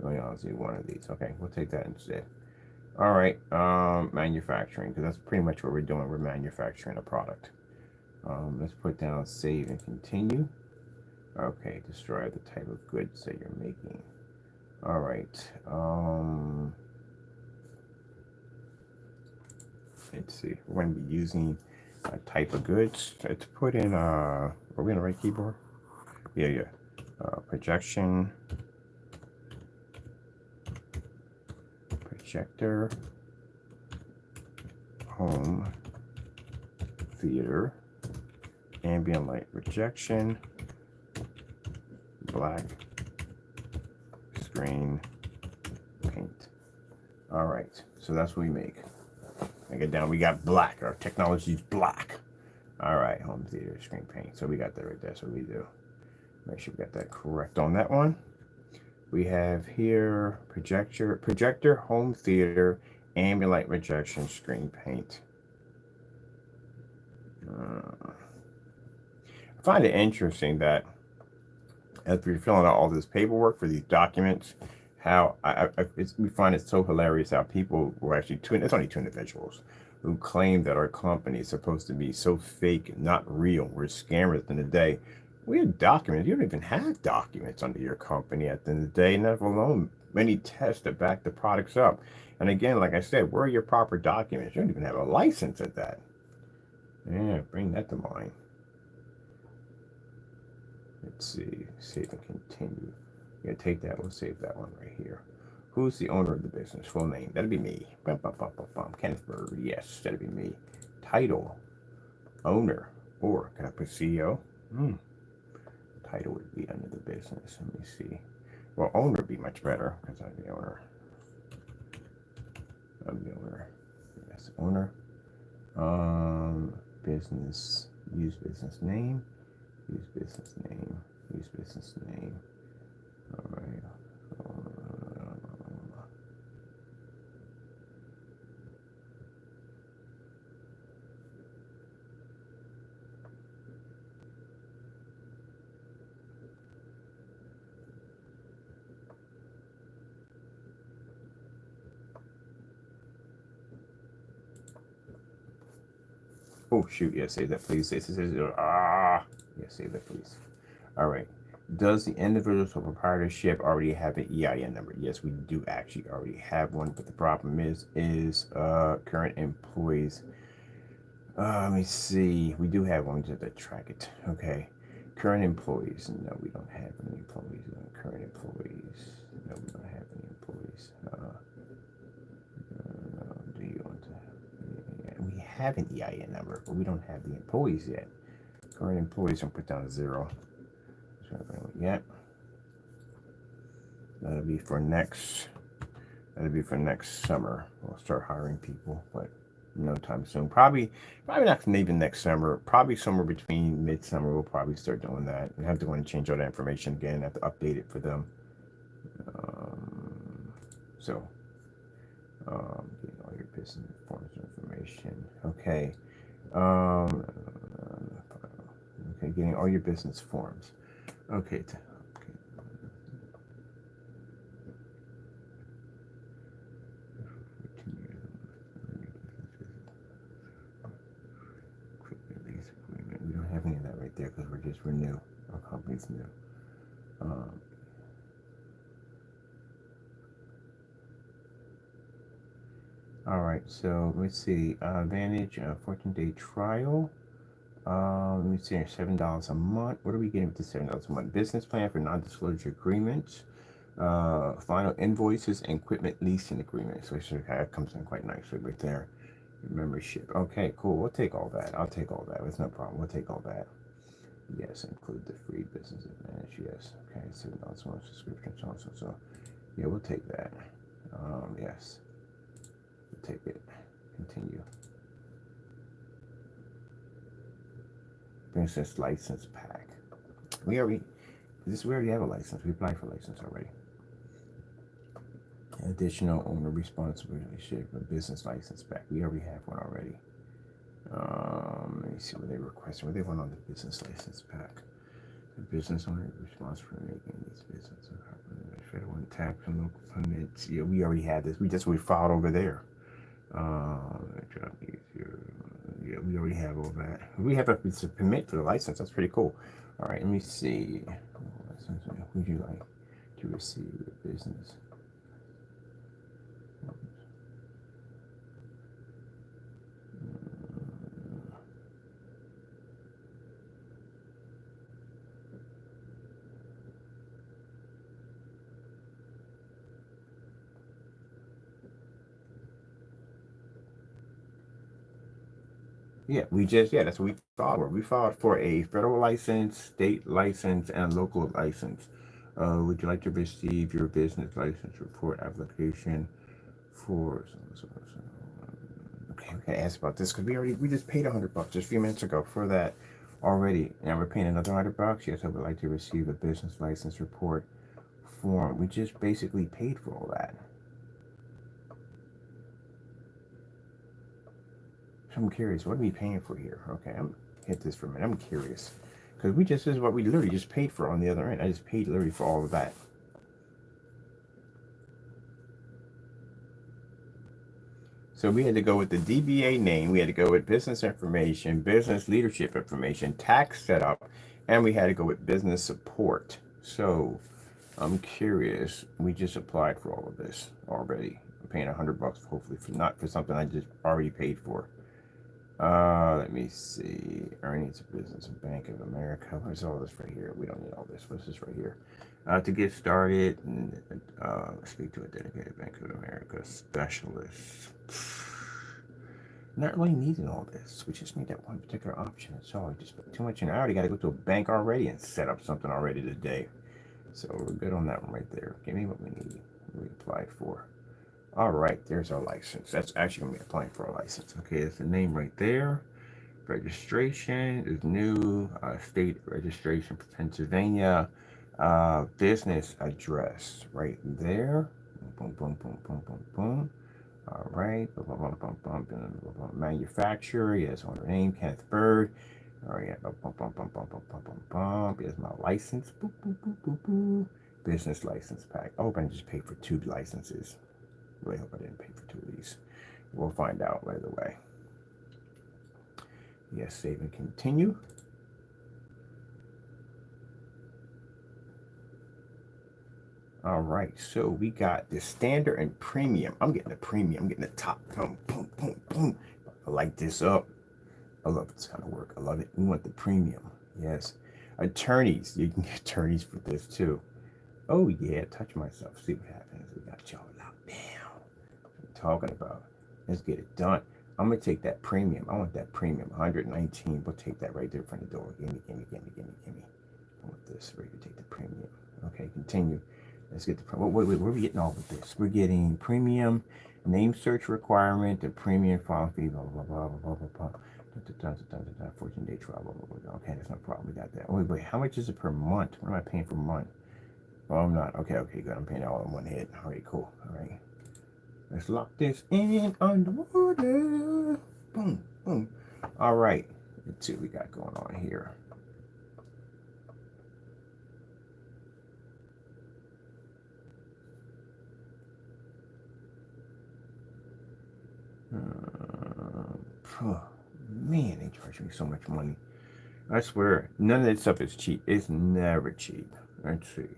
I'll see one of these. Okay, we'll take that instead. All right. Manufacturing, because that's pretty much what we're doing. We're manufacturing a product. Let's put down save and continue. Okay, destroy the type of goods that you're making. All right. Let's see. We're going to be using a type of goods to put in. Are we on the right keyboard? Yeah. Projection, projector, home theater, ambient light projection, black screen paint. All right, so that's what we make. I get down, we got black. Our technology is black. All right, home theater screen paint. So we got that right there. That's what we do. Make sure we got that correct on that one. We have here projector, home theater, ambient light projection, screen paint. I find it interesting that as we're filling out all this paperwork for these documents, how we find it so hilarious how people were actually it's only two individuals who claim that our company is supposed to be so fake, not real. We're scammers at the end of the day. We have documents. You don't even have documents under your company at the end of the day, never alone many tests to back the products up. And again, like I said, where are your proper documents? You don't even have a license at that. Yeah, bring that to mind. Let's see, save and continue. Yeah, take that. We'll save that one right here. Who's the owner of the business? Full name. That'd be me. Kenneth Bird. Yes, that'd be me. Title. Owner. Or can I put CEO? Title would be under the business. Let me see. Well, owner would be much better because I'm the owner. I'm the owner. Yes, owner. Business. Use business name. Use business name. Use business name. All right. Oh shoot! Yeah, save that please. Yeah, save that please. All right. Does the individual or proprietorship already have an EIN number? Yes, we do actually already have one, but the problem is current employees. Let me see. We do have one. We just have to track it. Okay. Current employees. No, we don't have any employees. Current employees. No, we don't have any employees. Do you want to? Yeah, we have an EIN number, but we don't have the employees yet. Current employees, I'll put down 0. Yet. That'll be for next summer. We'll start hiring people, but no time soon. Probably not even next summer. Probably somewhere between midsummer we'll probably start doing that. We have to go and change all that information again. I have to update it for them. Getting all your business forms information. Okay. Okay, getting all your business forms. Okay. We don't have any of that right there because we're new. Our company's new. All right, so let's see. Advantage 14-day trial. Let me see here, $7 a month. What are we getting with the $7 a month? Business plan for non-disclosure agreements, final invoices, and equipment leasing agreement. So that comes in quite nicely right there. Membership. Okay, cool. We'll take all that. I'll take all that. It's no problem. We'll take all that. Yes, include the free business advantage. Yes. Okay, $7 a month subscription. So yeah, we'll take that. Yes. We'll take it. Continue. Business license pack. We already have a license. We applied for a license already. Additional owner responsibility share for business license pack. We already have one already. Let me see what they requested. What they want on the business license pack. The business owner is responsible for making these business federal and tax and local permits. Yeah, we already had this. We filed over there. Yeah, we already have all that. We have a permit for the license. That's pretty cool. All right, let me see. Would you like to receive a business? Yeah, that's what we filed for. We filed for a federal license, state license, and local license. Would you like to receive your business license report application for? Okay, we can ask about this because we just paid $100 just a few minutes ago for that already, and we're paying another $100. Yes, I would like to receive a business license report form. We just basically paid for all that. So I'm curious, what are we paying for here? Okay, I'm hit this for a minute. I'm curious because this is what we literally just paid for on the other end. I just paid literally for all of that. So we had to go with the DBA name, we had to go with business information, business leadership information, tax setup, and we had to go with business support. So I'm curious, we just applied for all of this already. I'm paying $100, hopefully not for something I just already paid for. Let me see. Earnings of Business and Bank of America. Where's all this right here? We don't need all this. What's this right here? To get started, speak to a dedicated Bank of America specialist. Not really needing all this. We just need that one particular option. That's all. I just put too much in. I already got to go to a bank already and set up something already today. So we're good on that one right there. Give me what we need. We applied for. All right, there's our license. That's actually going to be applying for a license. Okay, it's the name right there. Registration is new. State registration for Pennsylvania. Business address right there. Boom, boom, boom, boom, boom, boom. All right. Manufacturer. Yes, owner name Kenneth Bird. All right. Here's my license. Boop, boop, boop, boop, boop. Business license pack. I hope I just paid for 2 licenses. Really hope I didn't pay for 2 of these. We'll find out right away. Yes, save and continue. All right, so we got the standard and premium. I'm getting the premium. I'm getting the top. Boom, boom, boom, boom. I like this up. I love this kind of work. I love it. We want the premium. Yes. Attorneys. You can get attorneys for this too. Oh, yeah. Touch myself. See what happens. We got y'all locked down. What I'm talking about. Let's get it done. I'm going to take that premium. I want that premium. 119. We'll take that right there in front of the door. Gimme, gimme, gimme, gimme, gimme. I want this. We're going to take the premium. Okay, continue. Let's get the wait, where are we getting all of this? We're getting premium, name search requirement, the premium file fee, blah, blah, blah, blah, blah, blah, blah. 14-day trial, blah, blah, blah. Okay, that's no problem. We got that. Wait, how much is it per month? What am I paying per month? Oh, I'm not. Okay, good. I'm paying it all in one hit. All right, cool. All right. Let's lock this in underwater. Boom, boom. All right. Let's see what we got going on here. Man, they charge me so much money. I swear, none of that stuff is cheap. It's never cheap. Let's see.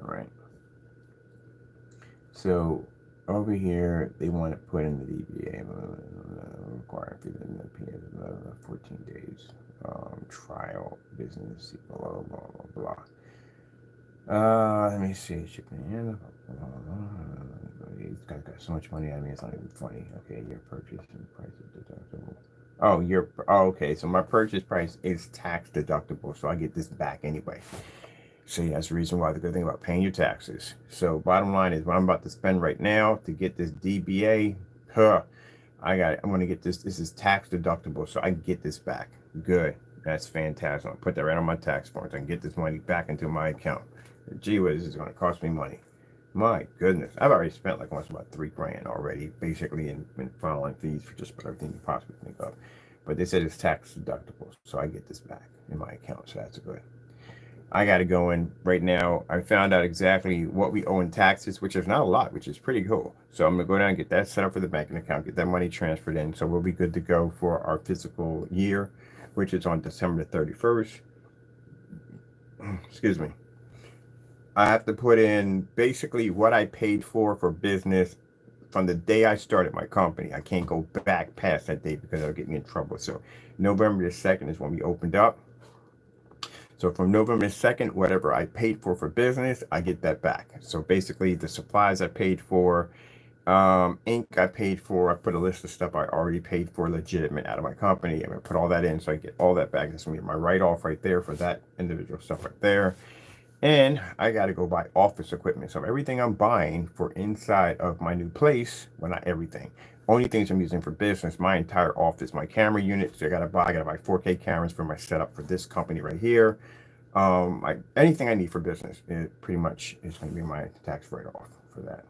All right. So over here, they want to put in the DBA required for the 14 days trial business. Blah blah blah blah. Let me see. Shipping in. These guys got so much money. I mean, it's not even funny. Okay, your purchase and price is deductible. Okay. So my purchase price is tax deductible, so I get this back anyway. See, that's the reason why the good thing about paying your taxes. So bottom line is what I'm about to spend right now to get this DBA. I'm going to get this. This is tax deductible, so I can get this back. Good. That's fantastic. I'll put that right on my tax forms. I can get this money back into my account. Gee whiz, this is going to cost me money. My goodness. I've already spent like almost about $3,000 already, basically in filing fees for just about everything you possibly think of. But they said it's tax deductible, so I get this back in my account, so that's good. I got to go in right now. I found out exactly what we owe in taxes, which is not a lot, which is pretty cool. So I'm going to go down and get that set up for the banking account, get that money transferred in. So we'll be good to go for our fiscal year, which is on December 31st. Excuse me. I have to put in basically what I paid for business from the day I started my company. I can't go back past that date because that'll get me in trouble. So November the 2nd is when we opened up. So from November 2nd, whatever I paid for business, I get that back. So basically the supplies I paid for, ink I paid for, I put a list of stuff I already paid for legitimate out of my company. I'm gonna put all that in so I get all that back. That's gonna be my write-off right there for that individual stuff right there. And I got to go buy office equipment. So everything I'm buying for inside of my new place, well, not everything. Only things I'm using for business, my entire office, my camera units. I got to buy 4K cameras for my setup for this company right here. Anything I need for business, it pretty much is going to be my tax write-off for that.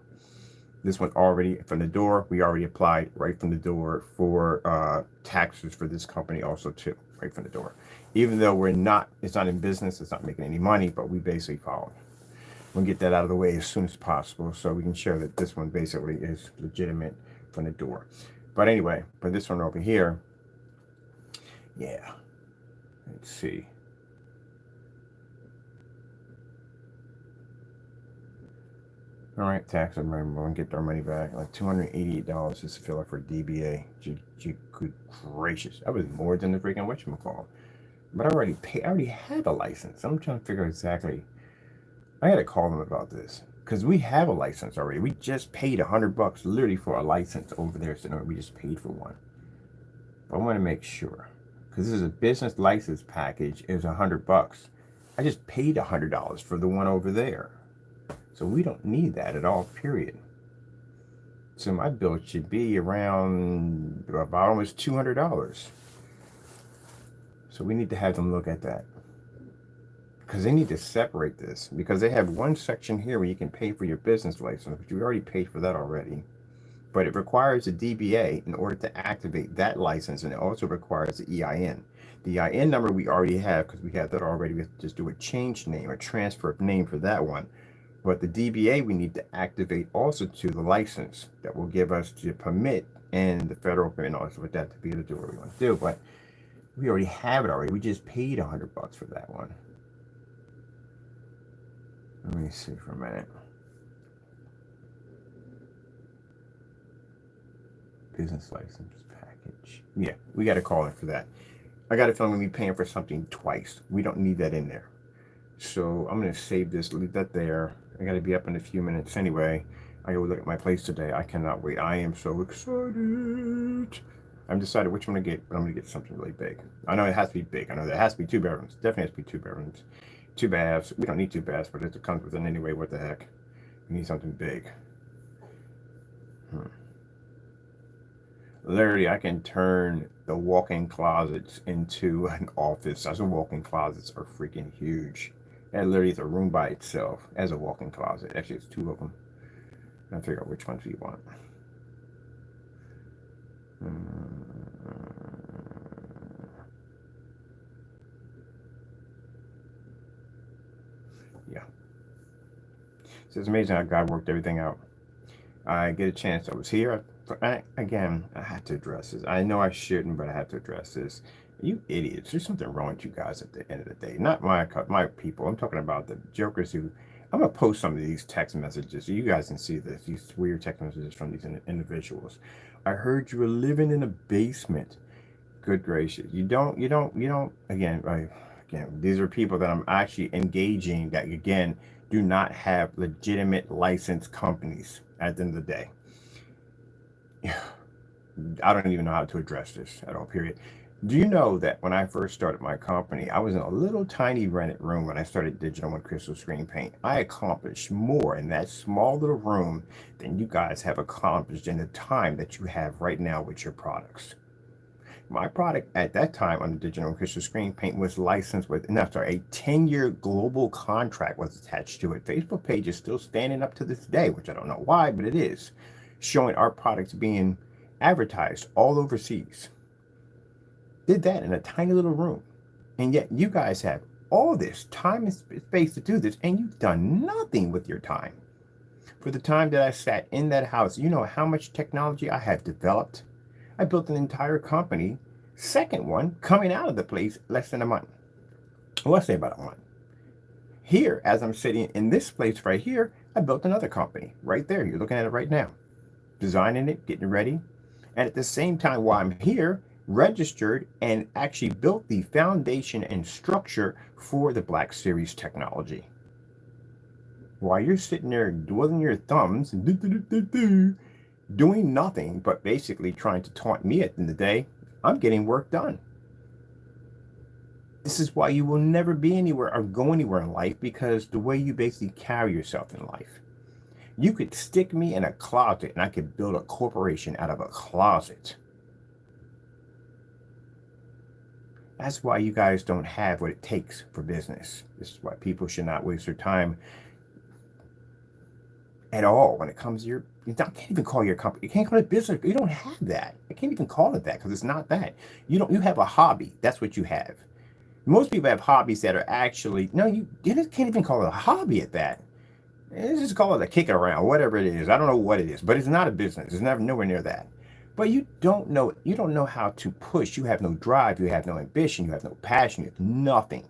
This one already from the door. We already applied right from the door for taxes for this company also too, right from the door. Even though it's not in business, it's not making any money, but we basically followed. We'll get that out of the way as soon as possible so we can show that this one basically is legitimate from the door. But anyway, for this one over here, yeah, let's see. All right, tax and we're going to get our money back. Like $288 just to fill out for DBA. Good gracious. That was more than the freaking whatchamacallit. But I already had a license. I'm trying to figure out exactly. I got to call them about this because we have a license already. We just paid $100 literally for a license over there. So no, we just paid for one. But I want to make sure because this is a business license package. It was $100. I just paid $100 for the one over there. So we don't need that at all, period. So my bill should be around about almost $200. So we need to have them look at that. Because they need to separate this. Because they have one section here where you can pay for your business license, but you already paid for that already. But it requires a DBA in order to activate that license, and it also requires the EIN. The EIN number we already have because we have that already. We have to just do a change name, a transfer of name for that one. But the DBA we need to activate also to the license that will give us the permit and the federal permit also with that to be able to do what we want to do. But we already have it already. We just paid $100 for that one. Let me see for a minute. Business license package. Yeah, we got to call it for that. I got a feeling we'll be paying for something twice. We don't need that in there. So I'm going to save this, leave that there. I got to be up in a few minutes anyway. I go look at my place today. I cannot wait. I am so excited. I'm decided which one to get, but I'm going to get something really big. I know it has to be big. I know there has to be 2 bedrooms. Definitely has to be 2 bedrooms. 2 baths. We don't need 2 baths, but it comes with it anyway. What the heck? We need something big. Literally, I can turn the walk-in closets into an office. Those walk-in closets are freaking huge. That literally is a room by itself as a walk-in closet. Actually, it's 2 of them. I'll figure out which ones we want. Yeah. So it's amazing how God worked everything out. I get a chance. I was here. I had to address this. I know I shouldn't, but I have to address this. You idiots. There's something wrong with you guys at the end of the day. Not my people. I'm talking about the jokers who... I'm going to post some of these text messages so you guys can see this. These weird text messages from these individuals. I heard you were living in a basement. Good gracious. You don't, again, these are people that I'm actually engaging that, again, do not have legitimate licensed companies at the end of the day. I don't even know how to address this at all, period. Do you know that when I first started my company, I was in a little tiny rented room when I started Digital One Crystal Screen Paint. I accomplished more in that small little room than you guys have accomplished in the time that you have right now with your products. My product at that time on the Digital One Crystal Screen Paint was licensed with, a 10-year global contract was attached to it. Facebook page is still standing up to this day, which I don't know why, but it is, showing our products being advertised all overseas. Did that in a tiny little room. And yet you guys have all this time and space to do this, and you've done nothing with your time. For the time that I sat in that house, you know how much technology I have developed? I built an entire company, second one, coming out of the place less than a month. Well, let's say about a month. Here, as I'm sitting in this place right here, I built another company right there. You're looking at it right now, designing it, getting ready. And at the same time, while I'm here, registered and actually built the foundation and structure for the Black Series technology. While you're sitting there twiddling your thumbs and doing nothing but basically trying to taunt me at the end of the day, I'm getting work done. This is why you will never be anywhere or go anywhere in life, because the way you basically carry yourself in life. You could stick me in a closet and I could build a corporation out of a closet. That's why you guys don't have what it takes for business. This is why people should not waste their time at all when it comes to your, you can't even call your company, you can't call it business. You don't have that. I can't even call it that because it's not that. You have a hobby. That's what you have. Most people have hobbies that are actually, no, you can't even call it a hobby at that. Let's just call it a kick around, whatever it is. I don't know what it is, but it's not a business. It's never nowhere near that. But you don't know how to push. You have no drive. You have no ambition. You have no passion. You have nothing.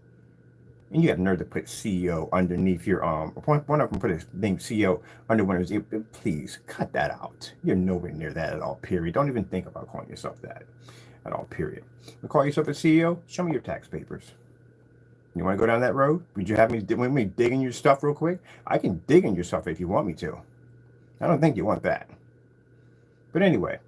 And you have nerve to put CEO underneath your one of them put his name CEO under one of his. Please cut that out. You're nowhere near that at all. Period. Don't even think about calling yourself that at all. Period. You call yourself a CEO? Show me your tax papers. You want to go down that road? Would you have me dig in your stuff real quick? I can dig in your stuff if you want me to. I don't think you want that. But anyway,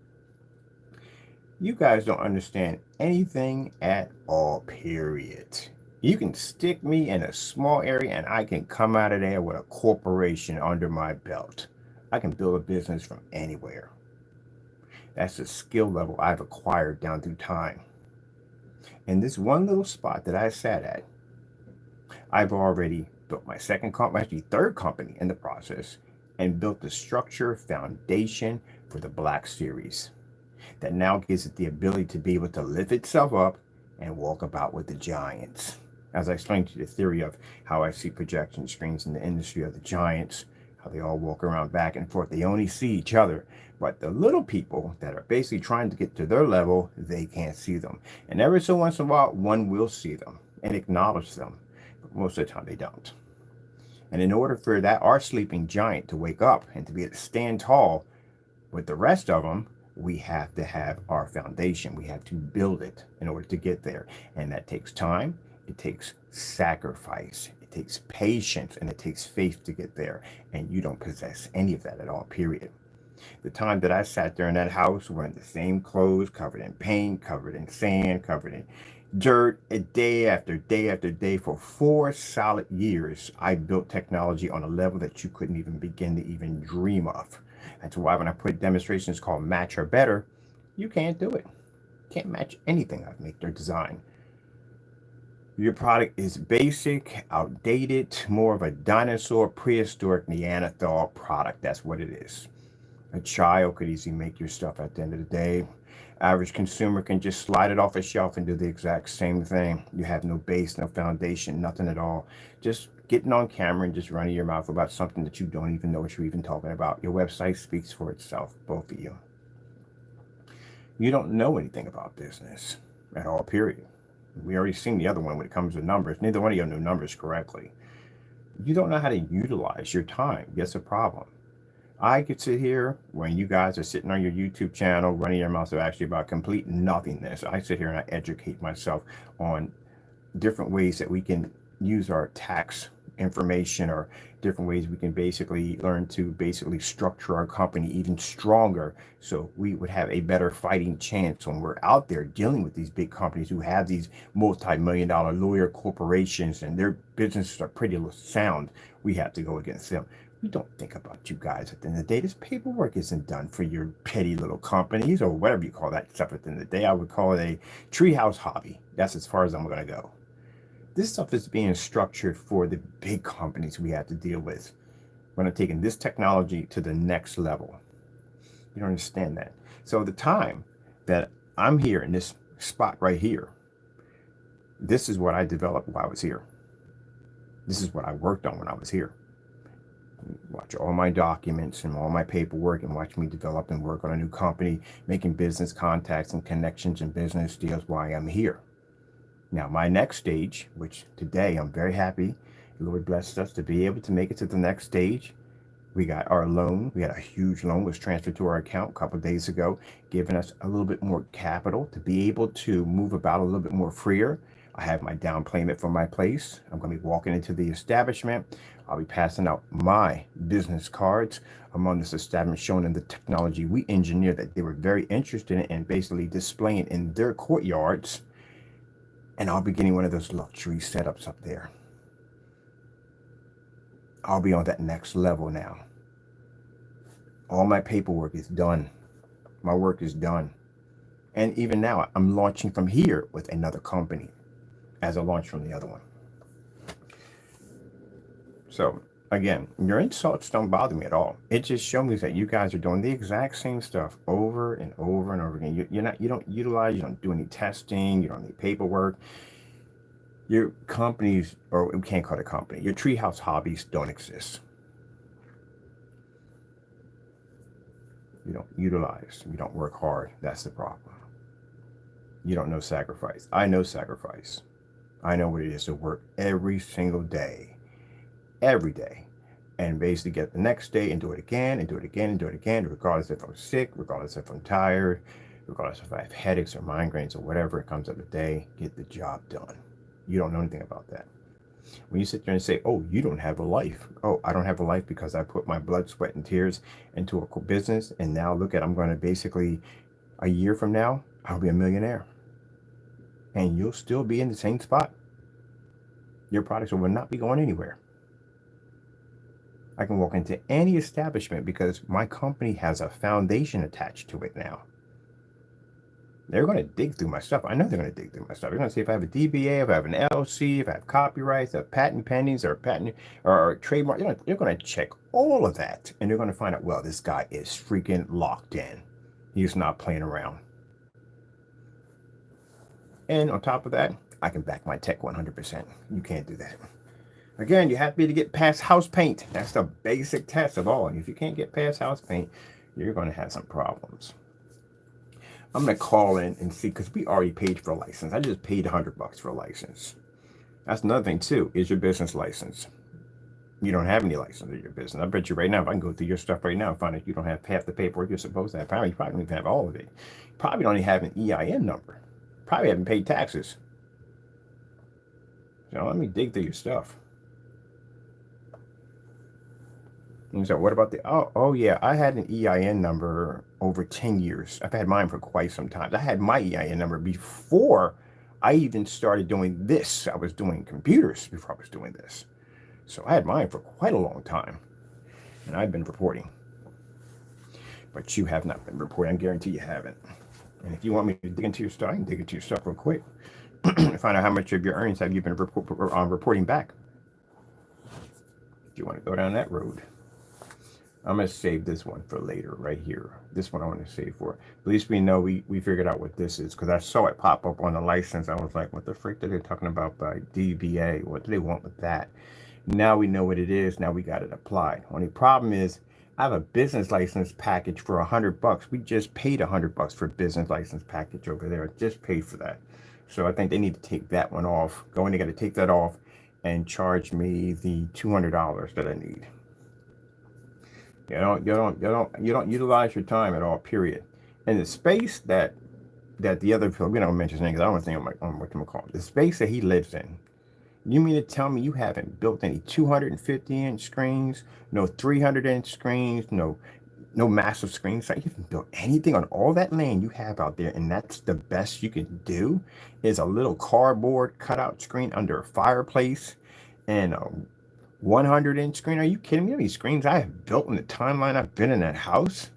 you guys don't understand anything at all, period. You can stick me in a small area and I can come out of there with a corporation under my belt. I can build a business from anywhere. That's the skill level I've acquired down through time. In this one little spot that I sat at, I've already built my second company, actually third company in the process, and built the structure foundation for the Black Series that now gives it the ability to be able to lift itself up and walk about with the giants. As I explained to you the theory of how I see projection screens in the industry of the giants, how they all walk around back and forth. They only see each other, but the little people that are basically trying to get to their level, they can't see them. And every so once in a while, one will see them and acknowledge them. Most of the time they don't. And in order for that our sleeping giant to wake up and to be able to stand tall with the rest of them, we have to have our foundation. We have to build it in order to get there. And that takes time, it takes sacrifice, it takes patience, and it takes faith to get there. And you don't possess any of that at all, period. The time that I sat there in that house wearing the same clothes, covered in paint, covered in sand, covered in dirt, day after day after day for 4 solid years, I built technology on a level that you couldn't even begin to even dream of. That's why when I put demonstrations called Match or Better, you can't do it. You can't match anything I've made or designed. Your product is basic, outdated, more of a dinosaur, prehistoric Neanderthal product. That's what it is. A child could easily make your stuff at the end of the day. Average consumer can just slide it off a shelf and do the exact same thing. You have no base, no foundation, nothing at all. Just getting on camera and just running your mouth about something that you don't even know what you're even talking about. Your website speaks for itself, both of you. You don't know anything about business at all, period. We already seen the other one when it comes to numbers. Neither one of you know numbers correctly. You don't know how to utilize your time. That's a problem. I could sit here when you guys are sitting on your YouTube channel running your mouth actually about complete nothingness. I sit here and I educate myself on different ways that we can use our tax information, or different ways we can basically learn to basically structure our company even stronger, so we would have a better fighting chance when we're out there dealing with these big companies who have these multi-million-dollar lawyer corporations and their businesses are pretty sound. We have to go against them. We don't think about you guys at the end of the day. This paperwork isn't done for your petty little companies or whatever you call that stuff at the end of the day. I would call it a treehouse hobby. That's as far as I'm going to go. This stuff is being structured for the big companies we have to deal with when I'm taking this technology to the next level. You don't understand that. So the time that I'm here in this spot right here, this is what I developed while I was here. This is what I worked on when I was here. Watch all my documents and all my paperwork and watch me develop and work on a new company, making business contacts and connections and business deals while I'm here. Now, my next stage, which today I'm very happy, the Lord blessed us to be able to make it to the next stage. We got our loan. We had a huge loan was transferred to our account a couple of days ago, giving us a little bit more capital to be able to move about a little bit more freer. I have my down payment for my place. I'm going to be walking into the establishment. I'll be passing out my business cards among this establishment, showing them the technology we engineered that they were very interested in and basically displaying in their courtyards. And I'll be getting one of those luxury setups up there. I'll be on that next level now. All my paperwork is done. My work is done. And even now, I'm launching from here with another company as a launch from the other one. So again, your insults don't bother me at all. It just shows me that you guys are doing the exact same stuff over and over and over again. You don't utilize, you don't do any testing, you don't need paperwork. Your companies, or we can't call it a company, your treehouse hobbies don't exist. You don't utilize, you don't work hard. That's the problem. You don't know sacrifice. I know sacrifice. I know what it is to work every single day, and basically get the next day and do it again and do it again and do it again, regardless if I'm sick, regardless if I'm tired, regardless if I have headaches or migraines or whatever it comes up the day, get the job done. You don't know anything about that. When you sit there and say, oh, you don't have a life. Oh, I don't have a life because I put my blood, sweat, and tears into a business. And now look at, I'm going to basically, a year from now, I'll be a millionaire. And you'll still be in the same spot. Your products will not be going anywhere. I can walk into any establishment because my company has a foundation attached to it now. They're going to dig through my stuff. I know they're going to dig through my stuff. They're going to see if I have a DBA, if I have an LLC, if I have copyrights, if I have patent pendings, or patent or trademark. They're going to check all of that, and they're going to find out, well, this guy is freaking locked in. He's not playing around. And on top of that, I can back my tech 100%. You can't do that. Again, you have to be to get past house paint. That's the basic test of all. And if you can't get past house paint, you're going to have some problems. I'm going to call in and see, because we already paid for a license. I just paid $100 for a license. That's another thing too, is your business license. You don't have any license in your business. I bet you right now, if I can go through your stuff right now and find out you don't have half the paperwork you're supposed to have, you probably don't even have all of it. You probably don't even have an EIN number. Probably haven't paid taxes. So let me dig through your stuff. And so what about the, oh yeah, I had an EIN number over 10 years. I've had mine for quite some time. I had my EIN number before I even started doing this. I was doing computers before I was doing this. So I had mine for quite a long time. And I've been reporting. But you have not been reporting. I guarantee you haven't. And if you want me to dig into your stuff, I can dig into your stuff real quick. Find out how much of your earnings have you been reporting back. If you want to go down that road. I'm going to save this one for later, right here. This one I want to save for. At least we know we figured out what this is, because I saw it pop up on the license. I was like, what the frick are they talking about by DBA? What do they want with that? Now we know what it is. Now we got it applied. Only problem is I have a business license package for $100. We just paid $100 for a business license package over there. I just paid for that. So I think they need to take that one off. Go in, they got to take that off and charge me the $200 that I need. You don't utilize your time at all, period. And the space that the other, we don't mention his name because I don't think I'm what you call it. The space that he lives in, you mean to tell me you haven't built any 250-inch screens, no 300-inch screens, no massive screens? You haven't built anything on all that land you have out there, and that's the best you can do is a little cardboard cutout screen under a fireplace and a 100-inch screen? Are you kidding me? How many screens I have built in the timeline I've been in that house?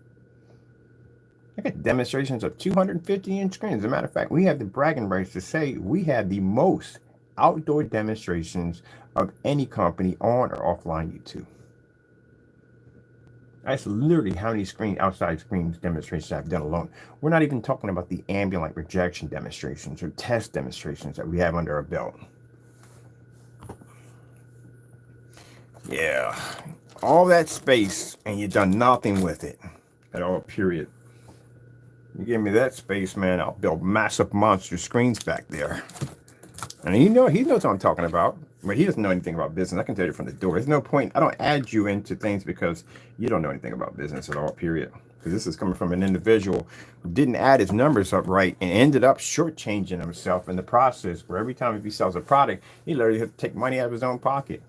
I got demonstrations of 250-inch screens. As a matter of fact, we have the bragging rights to say we have the most outdoor demonstrations of any company on or offline YouTube. That's literally how many outside screens demonstrations I've done alone. We're not even talking about the ambient rejection demonstrations or test demonstrations that we have under our belt. Yeah, all that space and you done nothing with it at all, period. You give me that space, man, I'll build massive monster screens back there. And he knows what I'm talking about, but he doesn't know anything about business. I can tell you from the door. There's no point. I don't add you into things because you don't know anything about business at all, period. Because this is coming from an individual who didn't add his numbers up right and ended up shortchanging himself in the process, where every time if he sells a product, he literally has to take money out of his own pocket.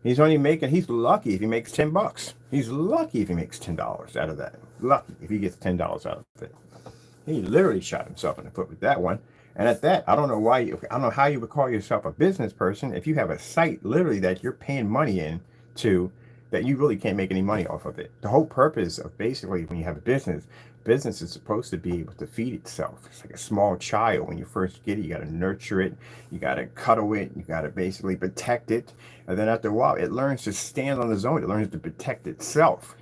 He's lucky if he makes $10. He's lucky if he makes $10 out of that. Lucky if he gets $10 out of it. He literally shot himself in the foot with that one. And at that, I don't know how you would call yourself a business person if you have a site literally that you're paying money into that you really can't make any money off of it. The whole purpose of basically when you have a business is supposed to be able to feed itself. It's like a small child. When you first get it, you got to nurture it, you got to cuddle it, you got to basically protect it. And then after a while, it learns to stand on its own. It learns to protect itself.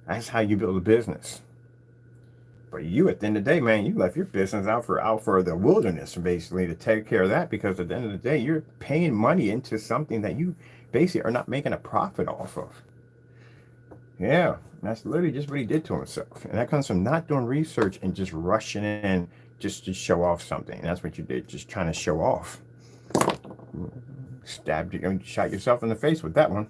That's how you build a business. But you, at the end of the day, man, you left your business out for the wilderness, basically, to take care of that, because at the end of the day, you're paying money into something that you basically are not making a profit off of. Yeah, that's literally just what he did to himself. And that comes from not doing research and just rushing in just to show off something. And that's what you did, just trying to show off. Shot yourself in the face with that one.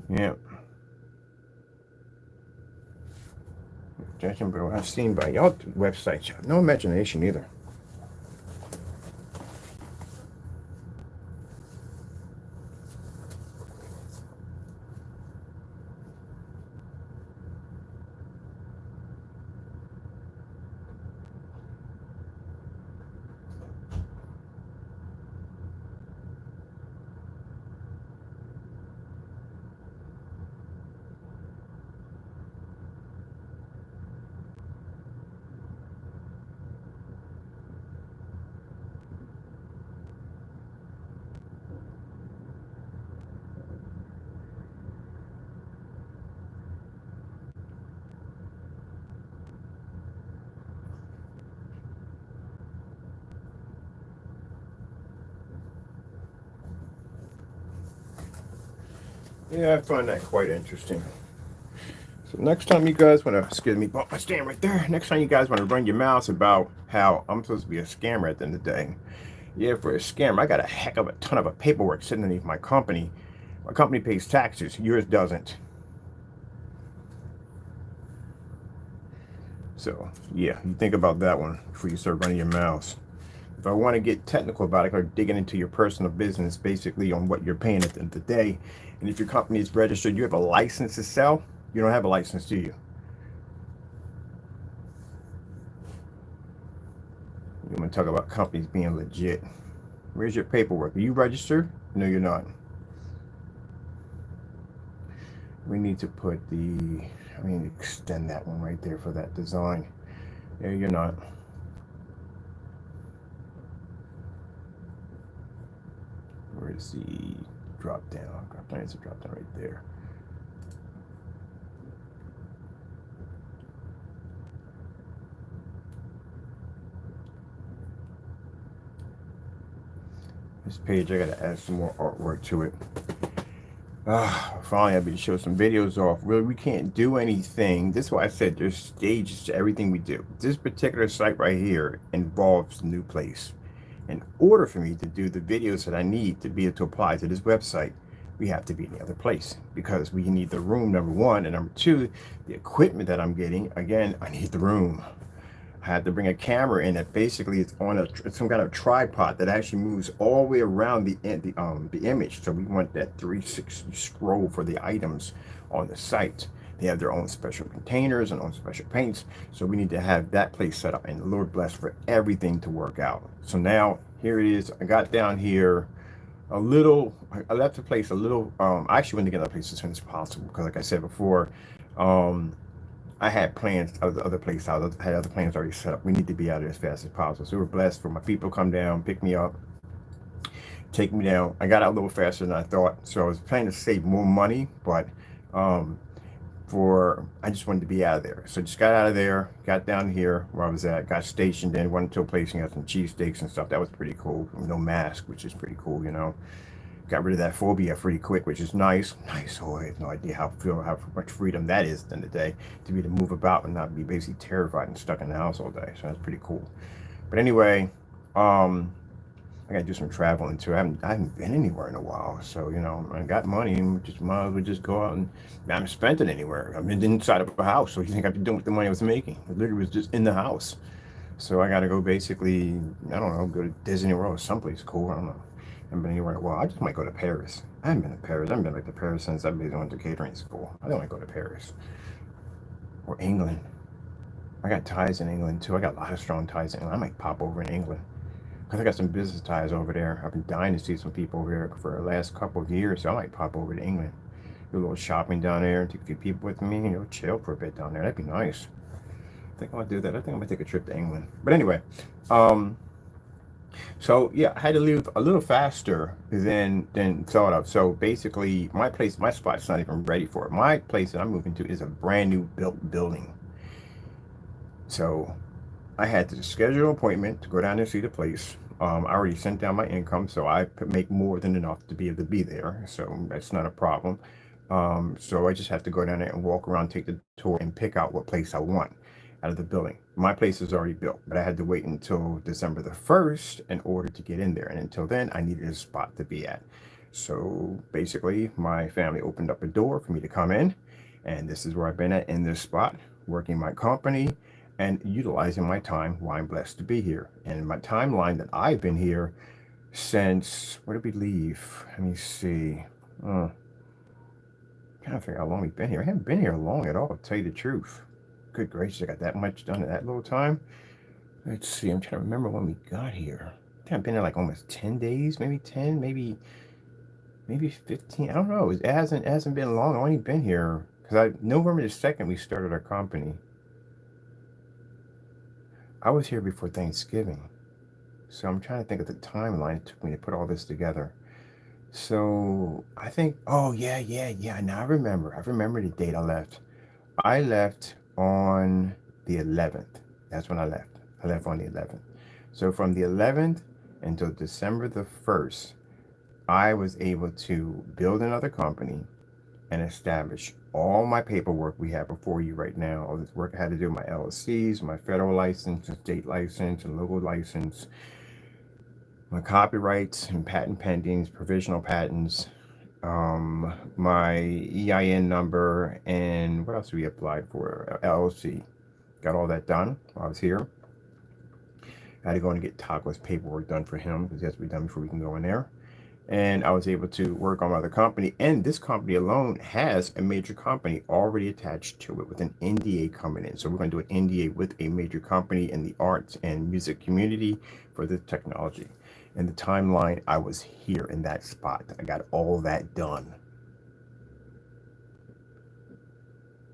Yeah. Judging by what I've seen by y'all websites, you have no imagination either. Yeah, I find that quite interesting. So next time you guys want to, excuse me, bump my stand right there. Next time you guys want to run your mouths about how I'm supposed to be a scammer at the end of the day. Yeah, for a scammer, I got a heck of a ton of paperwork sitting underneath my company. My company pays taxes, yours doesn't. So yeah, you think about that one before you start running your mouths. If I want to get technical about it, or digging into your personal business, basically on what you're paying at the end of the day, and if your company is registered, you have a license to sell. You don't have a license, do you? You want to talk about companies being legit? Where's your paperwork? Are you registered? No, you're not. We need to put extend that one right there for that design. Yeah, you're not. Where's the drop down? Drop down is a drop down right there. This page, I gotta add some more artwork to it. Finally, I'll be to show some videos off. Really, we can't do anything. This is why I said there's stages to everything we do. This particular site right here involves a new place. In order for me to do the videos that I need to be able to apply to this website, we have to be in the other place, because we need the room, number one, and number two, the equipment that I'm getting. Again, I need the room. I had to bring a camera in that basically it's on some kind of tripod that actually moves all the way around the image. So we want that 360 scroll for the items on the site. They have their own special containers and own special paints. So we need to have that place set up, and Lord bless for everything to work out. So now here it is. I got down here a little, I left the place a little, I actually went to get that place as soon as possible, because like I said before, I had plans of the other place. I had other plans already set up. We need to be out of there as fast as possible. So we were blessed for my people to come down, pick me up, take me down. I got out a little faster than I thought. So I was planning to save more money, but for I just wanted to be out of there. So just got out of there, got down here where I was at, got stationed in, went to a place and got some cheesesteaks and stuff. That was pretty cool. No mask, which is pretty cool, you know. Got rid of that phobia pretty quick, which is nice. Nice. Oh, I have no idea how much freedom that is in the day to be to move about and not be basically terrified and stuck in the house all day. So that's pretty cool. But anyway, I gotta do some traveling too. I haven't been anywhere in a while, so you know I got money and just might as well just go out and I haven't spent it anywhere. I've been inside of a house. So what do you think I've been doing with the money I was making? It literally was just in the house. So I gotta go basically, I don't know, go to Disney World or someplace cool. I don't know. I haven't been anywhere in a while. I just might go to Paris. I haven't been to Paris. I haven't been back to Paris since I've been going to catering school. I don't want to go to Paris or England. I got ties in England too. I got a lot of strong ties in England. I might pop over in England. Because I got some business ties over there. I've been dying to see some people over there for the last couple of years, so I might pop over to England. Do a little shopping down there and take a few people with me, you know, chill for a bit down there. That'd be nice. I think I'll do that. I think I'm gonna take a trip to England. But anyway, so yeah, I had to leave a little faster than thought of. So basically, my spot's not even ready for it. My place that I'm moving to is a brand new built building. So I had to schedule an appointment to go down and see the place. I already sent down my income, so I could make more than enough to be able to be there. So that's not a problem. So I just have to go down there and walk around, take the tour, and pick out what place I want out of the building. My place is already built, but I had to wait until December the 1st in order to get in there. And until then, I needed a spot to be at. So basically, my family opened up a door for me to come in. And this is where I've been at in this spot, working my company and utilizing my time while I'm blessed to be here. And my timeline that I've been here since, where did we leave? Let me see. Trying to figure out how long we've been here. I haven't been here long at all, to tell you the truth. Good gracious, I got that much done in that little time. Let's see, I'm trying to remember when we got here. I think I've been there like almost 10 days, maybe 10, maybe 15. I don't know. It hasn't been long. I've only been here because November the 2nd we started our company. I was here before Thanksgiving. So I'm trying to think of the timeline it took me to put all this together. So I think, oh yeah. Now I remember the date I left. I left on the 11th. That's when I left. I left on the 11th. So from the 11th until December the 1st, I was able to build another company and establish all my paperwork we have before you right now. All this work I had to do, my LLCs, my federal license, and state license, and local license, my copyrights and patent pendings, provisional patents, my EIN number, and what else we applied for? LLC. Got all that done while I was here. I had to go and get Taco's paperwork done for him because it has to be done before we can go in there. And I was able to work on my other company. And this company alone has a major company already attached to it with an NDA coming in. So we're going to do an NDA with a major company in the arts and music community for this technology. And the timeline, I was here in that spot. I got all that done.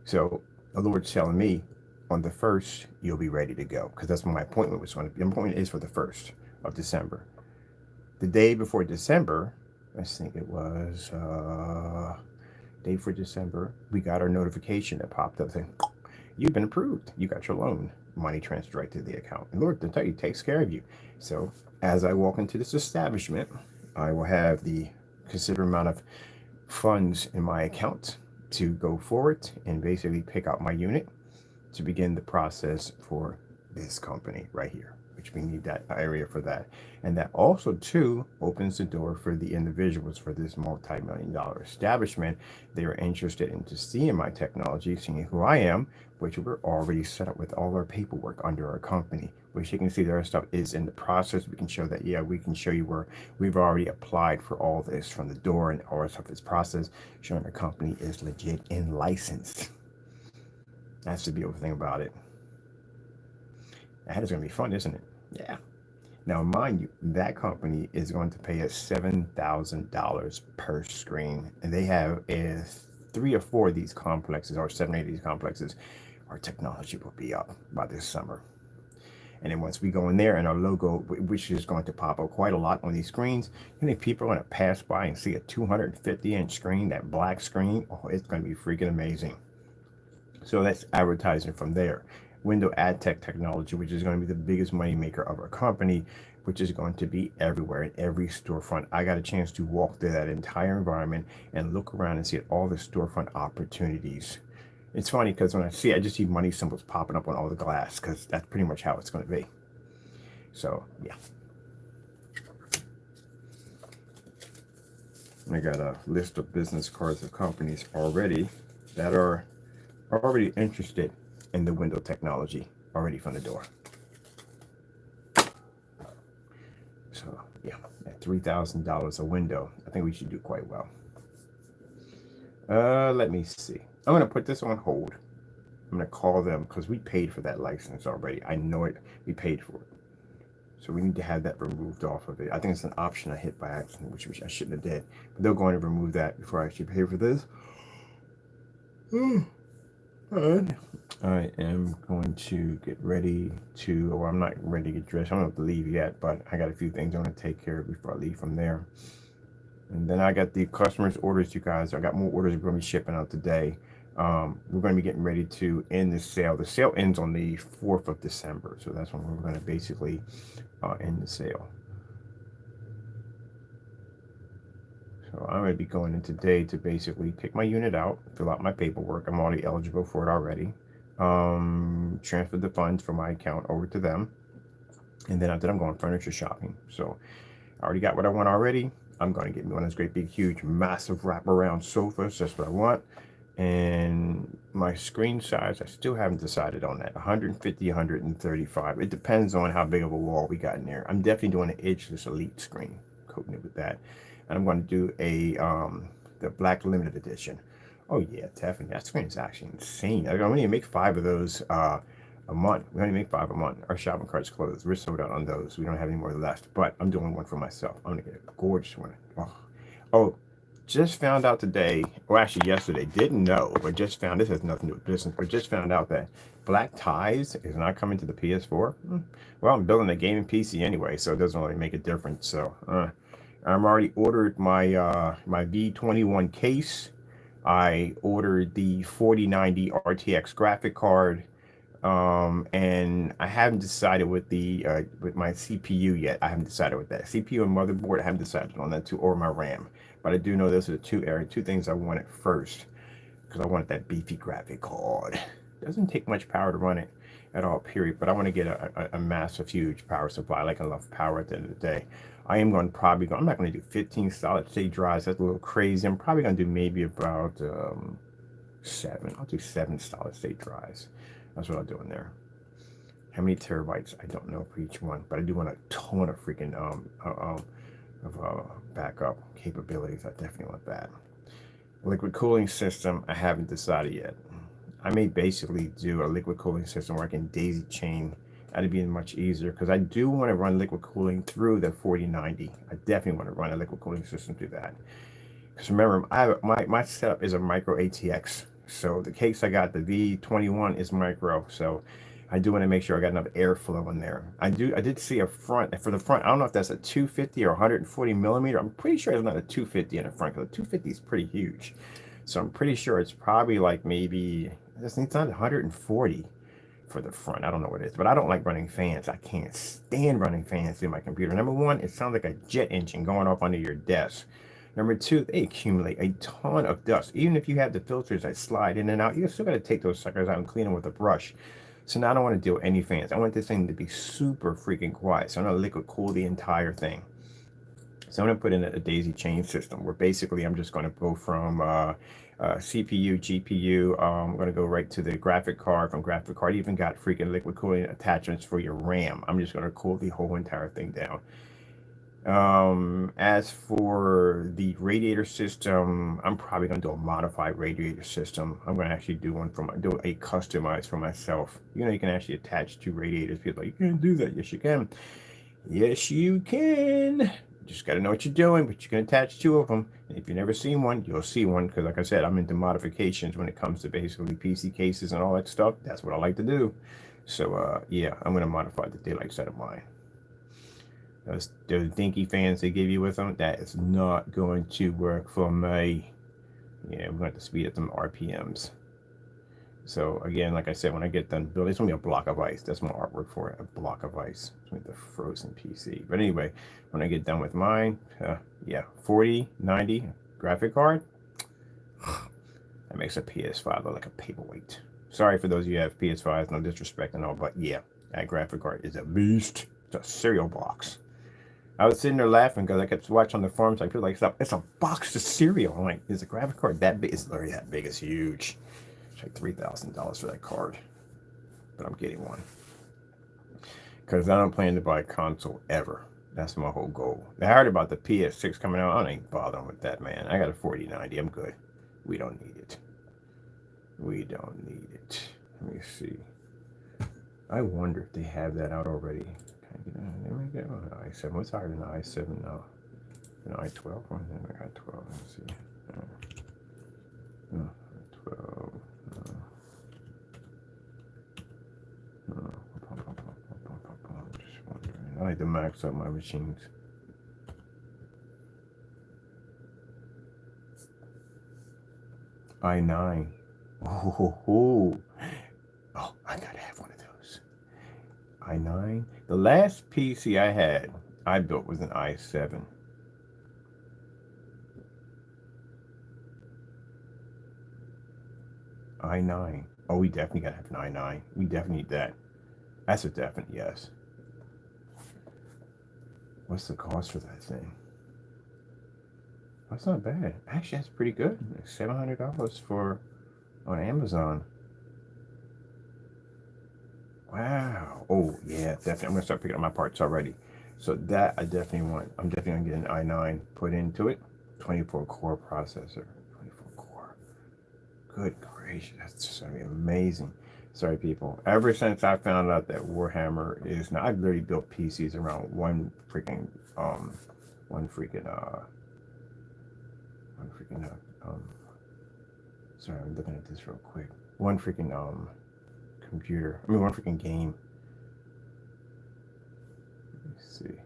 So the Lord's telling me on the 1st, you'll be ready to go. Because that's when my appointment was going to be. My appointment is for the 1st of December. The day before December, I think it was day for December, we got our notification that popped up saying, you've been approved. You got your loan. Money transferred right to the account. And Lord, to tell you, takes care of you. So as I walk into this establishment, I will have the considerable amount of funds in my account to go forward and basically pick out my unit to begin the process for this company right here, which we need that area for that. And that also too opens the door for the individuals for this multi-million-dollar establishment. They are interested in just seeing my technology, seeing who I am, which we're already set up with all our paperwork under our company, which you can see their stuff is in the process. We can show that, yeah, we can show you where we've already applied for all this from the door and all our stuff is processed, showing the company is legit and licensed. That's the beautiful thing about it. That is going to be fun, isn't it? Yeah. Now, mind you, that company is going to pay us $7,000 per screen. And they have 3 or 4 of these complexes, or 7 or 8 of these complexes. Our technology will be up by this summer. And then once we go in there and our logo, which is going to pop up quite a lot on these screens, people are going to pass by and see a 250-inch screen, that black screen. Oh, it's going to be freaking amazing. So that's advertising from there. Window ad tech technology, which is going to be the biggest money maker of our company, which is going to be everywhere in every storefront. I got a chance to walk through that entire environment and look around and see all the storefront opportunities. It's funny because when I see it, I just see money symbols popping up on all the glass because that's pretty much how it's going to be. So, yeah. I got a list of business cards of companies already that are already interested in the window technology already from the door. So, yeah, at $3,000 a window, I think we should do quite well. Let me see. I'm going to put this on hold. I'm going to call them because we paid for that license already. I know it. We paid for it. So we need to have that removed off of it. I think it's an option I hit by accident, which I shouldn't have did. But they're going to remove that before I actually pay for this. And I am going to get ready to, well, I'm not ready to get dressed. I don't have to leave yet, but I got a few things I want to take care of before I leave from there. And then I got the customers' orders, you guys. I got more orders we're going to be shipping out today. We're going to be getting ready to end the sale. The sale ends on the 4th of December. So that's when we're going to basically end the sale. So I'm going to be going in today to basically pick my unit out, fill out my paperwork. I'm already eligible for it already. Transfer the funds from my account over to them. And then after that, I'm going furniture shopping. So I already got what I want already. I'm going to get me one of those great big, huge, massive wraparound sofas. That's what I want. And my screen size, I still haven't decided on that. 150, 135. It depends on how big of a wall we got in there. I'm definitely doing an Edgeless Elite screen, coating it with that. And I'm going to do the Black Limited Edition. Oh yeah, definitely. That screen is actually insane. I only make 5 of those a month. We only make 5 a month. Our shopping cart's closed. We're sold out on those. We don't have any more left. But I'm doing one for myself. I'm gonna get a gorgeous one. Oh, just found out today, or actually yesterday, didn't know, but just found, this has nothing to do with business, but just found out that Black Ties is not coming to the PS4. Well, I'm building a gaming PC anyway, so it doesn't really make a difference. So I'm already ordered my my V21 case. I ordered the 4090 RTX graphic card. And I haven't decided with my CPU yet. I haven't decided with that CPU and motherboard. I haven't decided on that too, or my RAM. But I do know those are the two things I wanted first, because I wanted that beefy graphic card. It doesn't take much power to run it at all, period. But I want to get a massive, huge power supply, like enough power at the end of the day. I am going to probably I'm not going to do 15 solid state drives. That's a little crazy. I'm probably going to do maybe about 7. I'll do 7 solid state drives. That's what I'll do in there. How many terabytes? I don't know for each one, but I do want a ton of freaking backup capabilities. I definitely want that. Liquid cooling system, I haven't decided yet. I may basically do a liquid cooling system where I can daisy chain. That'd be much easier, because I do want to run liquid cooling through the 4090. I definitely want to run a liquid cooling system through that. Because remember, my setup is a micro ATX. So the case I got, the V21, is micro. So I do want to make sure I got enough airflow in there. I did see a front. For the front, I don't know if that's a 250 or 140 millimeter. I'm pretty sure it's not a 250 in the front, because the 250 is pretty huge. So I'm pretty sure it's probably like maybe, it's not 140 for the front. I don't know what it is, but I don't like running fans. I can't stand running fans through my computer. Number one, it sounds like a jet engine going off under your desk. Number two, they accumulate a ton of dust. Even if you have the filters that slide in and out, you still got to take those suckers out and clean them with a brush. So now I don't want to deal with any fans. I want this thing to be super freaking quiet. So I'm going to liquid cool the entire thing. So I'm going to put in a daisy chain system where basically I'm just going to go from CPU, GPU. I'm going to go right to the graphic card. From graphic card, even got freaking liquid cooling attachments for your RAM. I'm just going to cool the whole entire thing down. As for the radiator system, I'm probably going to do a modified radiator system. I'm going to actually do a customized for myself. You know, you can actually attach 2 radiators. People are like, you can't do that. Yes, you can. Yes, you can. You just got to know what you're doing, but you can attach 2 of them. And if you've never seen one, you'll see one, because like I said, I'm into modifications when it comes to basically PC cases and all that stuff. That's what I like to do. So, yeah, I'm going to modify the daylight set of mine. Those dinky fans they give you with them, that is not going to work for me. Yeah, we're going to have to speed up some RPMs. So again, like I said, when I get done building, it's gonna be a block of ice. That's my artwork for it, a block of ice. It's gonna be the frozen PC. But anyway, when I get done with mine, yeah, 4090 graphic card. That makes a PS5 look like a paperweight. Sorry for those of you who have PS5s, no disrespect and all, but yeah, that graphic card is a beast. It's a cereal box. I was sitting there laughing because I kept watching on the forums. I feel like it's a box of cereal. I'm like, is a graphic card that big? It's literally that big. It's huge. It's like $3,000 for that card. But I'm getting one. Because I don't plan to buy a console ever. That's my whole goal. I heard about the PS6 coming out. I ain't bothering with that, man. I got a 4090. I'm good. We don't need it. We don't need it. Let me see. I wonder if they have that out already. Let me get an i7. What's higher than the i7 now? An i12? Oh, I got 12. Let's see. 12. Just wondering. I like to max up my machines. i9. Oh, I gotta have one of those. i9. The last PC I had, I built was an i7. i9. Oh, we definitely gotta have an i9. We definitely need that. That's a definite yes. What's the cost for that thing? That's not bad. Actually, that's pretty good. $700 for on Amazon. Wow. Oh yeah, definitely. I'm gonna start picking up my parts already. So that I definitely want. I'm definitely gonna get an i9 put into it. 24 core processor. 24 core. Good gracious, that's just gonna be amazing. Sorry, people. Ever since I found out that Warhammer is now, I've literally built PCs around one freaking sorry, I'm looking at this real quick. One freaking computer. I mean, one freaking game. Let's see.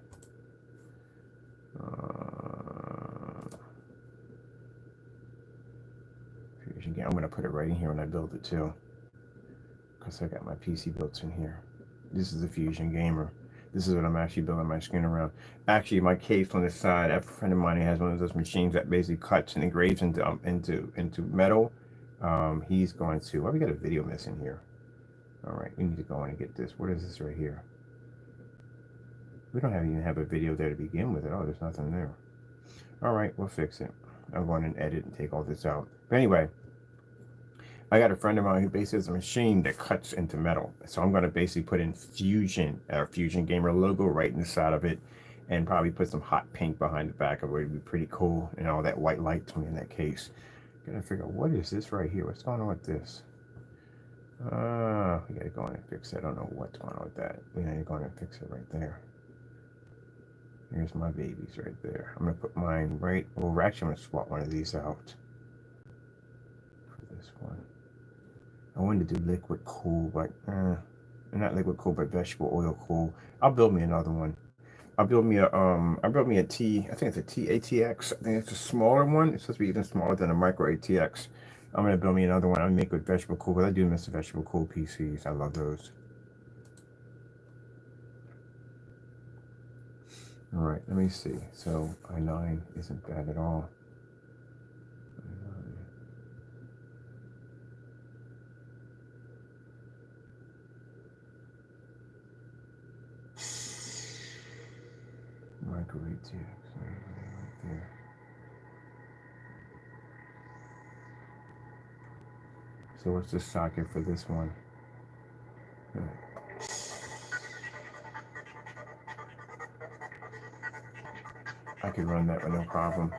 Fusion game. I'm gonna put it right in here when I build it too, because I got my PC built in here. This is a Fusion Gamer. This is what I'm actually building my screen around. Actually, my case on the side, a friend of mine has one of those machines that basically cuts and engraves into metal. He's going to. Why we got a video missing here? All right, we need to go in and get this. What is this right here? We don't even have a video there to begin with. Oh, there's nothing there. All right, we'll fix it. I'll go in and edit and take all this out. But anyway, I got a friend of mine who basically has a machine that cuts into metal. So I'm going to basically put in Fusion Gamer logo right in the side of it, and probably put some hot pink behind the back of it. It'd be pretty cool, and all that white light to me in that case. Gotta figure out what is this right here. What's going on with this? We gotta go in and fix it. I don't know what's going on with that. We gotta go in and fix it right there. Here's my babies right there. I'm gonna put mine right. Well, we're actually gonna swap one of these out for this one. I wanted to do liquid cool, but not liquid cool, but vegetable oil cool. I'll build me another one. I built me a T. I think it's a TATX. I think it's a smaller one. It's supposed to be even smaller than a micro ATX. I'm gonna build me another one. I'm gonna make it with vegetable cool, but I do miss the vegetable cool PCs. I love those. All right, let me see. So i9 isn't bad at all. Micro ATX right there. So what's the socket for this one? I could run that with no problem.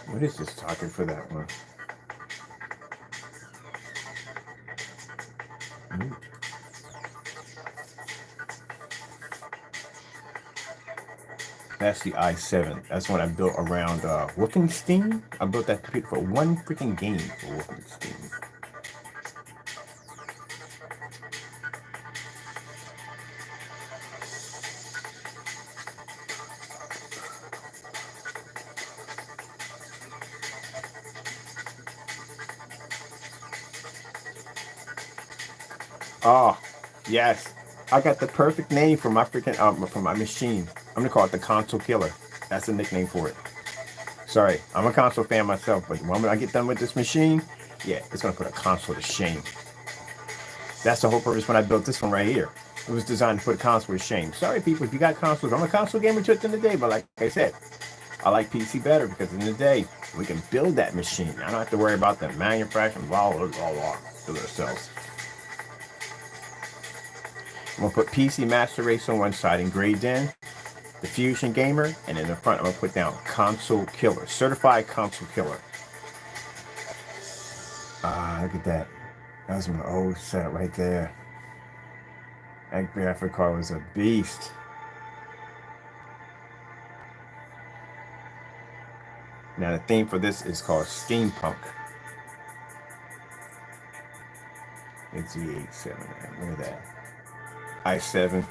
What is this socket for that one? That's the i7. That's what I built around Wolfenstein. I built that computer for one freaking game for Wolfenstein. Oh, yes. I got the perfect name for my freaking for my machine. I'm gonna call it the console killer. That's the nickname for it. Sorry, I'm a console fan myself, but when I get done with this machine, yeah, it's gonna put a console to shame. That's the whole purpose when I built this one right here. It was designed to put a console to shame. Sorry, people, if you got consoles, I'm a console gamer to it in the day, but like I said, I like PC better because in the day we can build that machine. I don't have to worry about the manufacturing, blah blah blah blah. Do it ourselves. I'm gonna put PC Master Race on one side engraved in, the Fusion Gamer, and in the front I'm gonna put down Console Killer, Certified Console Killer. Ah, look at that. That was my old setup right there. That graphic card was a beast. Now the theme for this is called Steampunk. It's the 87. Look at that. i7.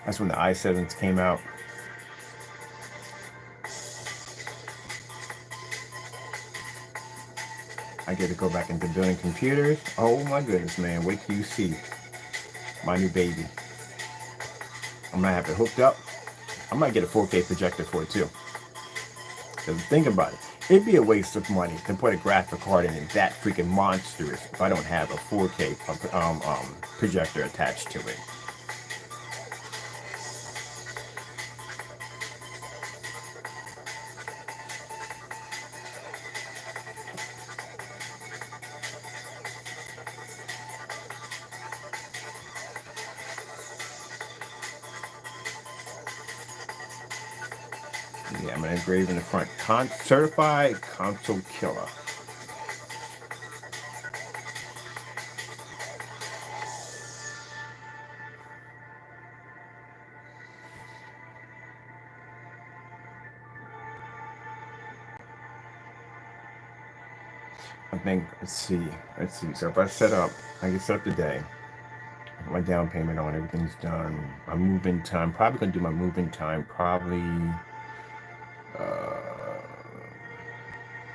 That's when the i7s came out. I get to go back into building computers. Oh my goodness, man. Wait till you see my new baby. I'm gonna have it hooked up. I might get a 4K projector for it too. Because think about it. It'd be a waste of money to put a graphic card in that freaking monstrous if I don't have a 4K projector attached to it. Yeah, I'm gonna engrave in the front. Certified Console Killer. I think, let's see. So if I get set up today, my down payment on everything's done. My move-in time, probably gonna do my move-in time probably,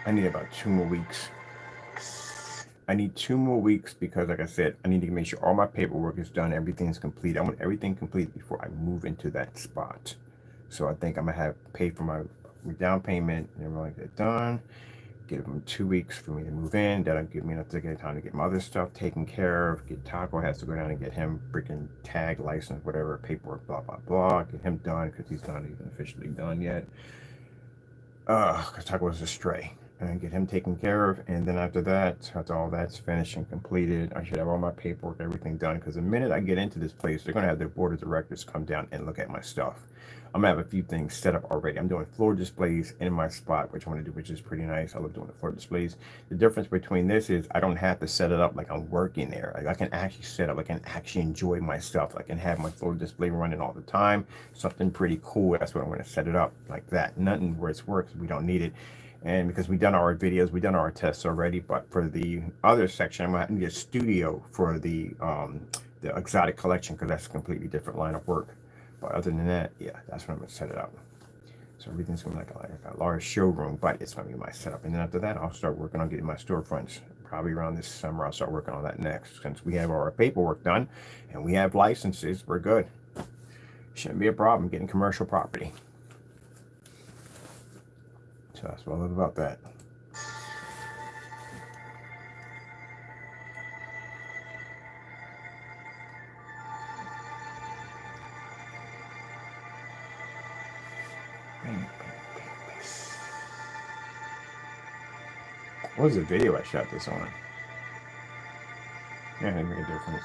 I need about 2 more weeks. I need 2 more weeks because, like I said, I need to make sure all my paperwork is done, everything's complete. I want everything complete before I move into that spot. So I think I'm gonna have paid for my down payment and everything like that done. Give them 2 weeks for me to move in. That'll give me enough to get time to get my other stuff taken care of. Get Taco has to go down and get him freaking tag license, whatever, paperwork, blah blah blah. Get him done because he's not even officially done yet. Because Taco was a stray. And get him taken care of, and then after that, after all that's finished and completed, I should have all my paperwork, everything done. Because the minute I get into this place, they're gonna have their board of directors come down and look at my stuff. I'm gonna have a few things set up already. I'm doing floor displays in my spot, which I want to do, which is pretty nice. I love doing the floor displays. The difference between this is I don't have to set it up like I'm working there. Like I can actually set up, I can actually enjoy my stuff. I can have my floor display running all the time. Something pretty cool. That's what I'm gonna set it up like that. Nothing where it's works. We don't need it. And because we've done our videos, we've done our tests already, but for the other section, I'm gonna need a studio for the exotic collection because that's a completely different line of work. But other than that, yeah, that's when I'm gonna set it up. So everything's gonna be like a large showroom, but it's gonna be my setup. And then after that, I'll start working on getting my storefronts. Probably around this summer, I'll start working on that next. Since we have our paperwork done and we have licenses, we're good. Shouldn't be a problem getting commercial property. So that's what I love about that. What was the video I shot this on? Yeah, it didn't make a difference.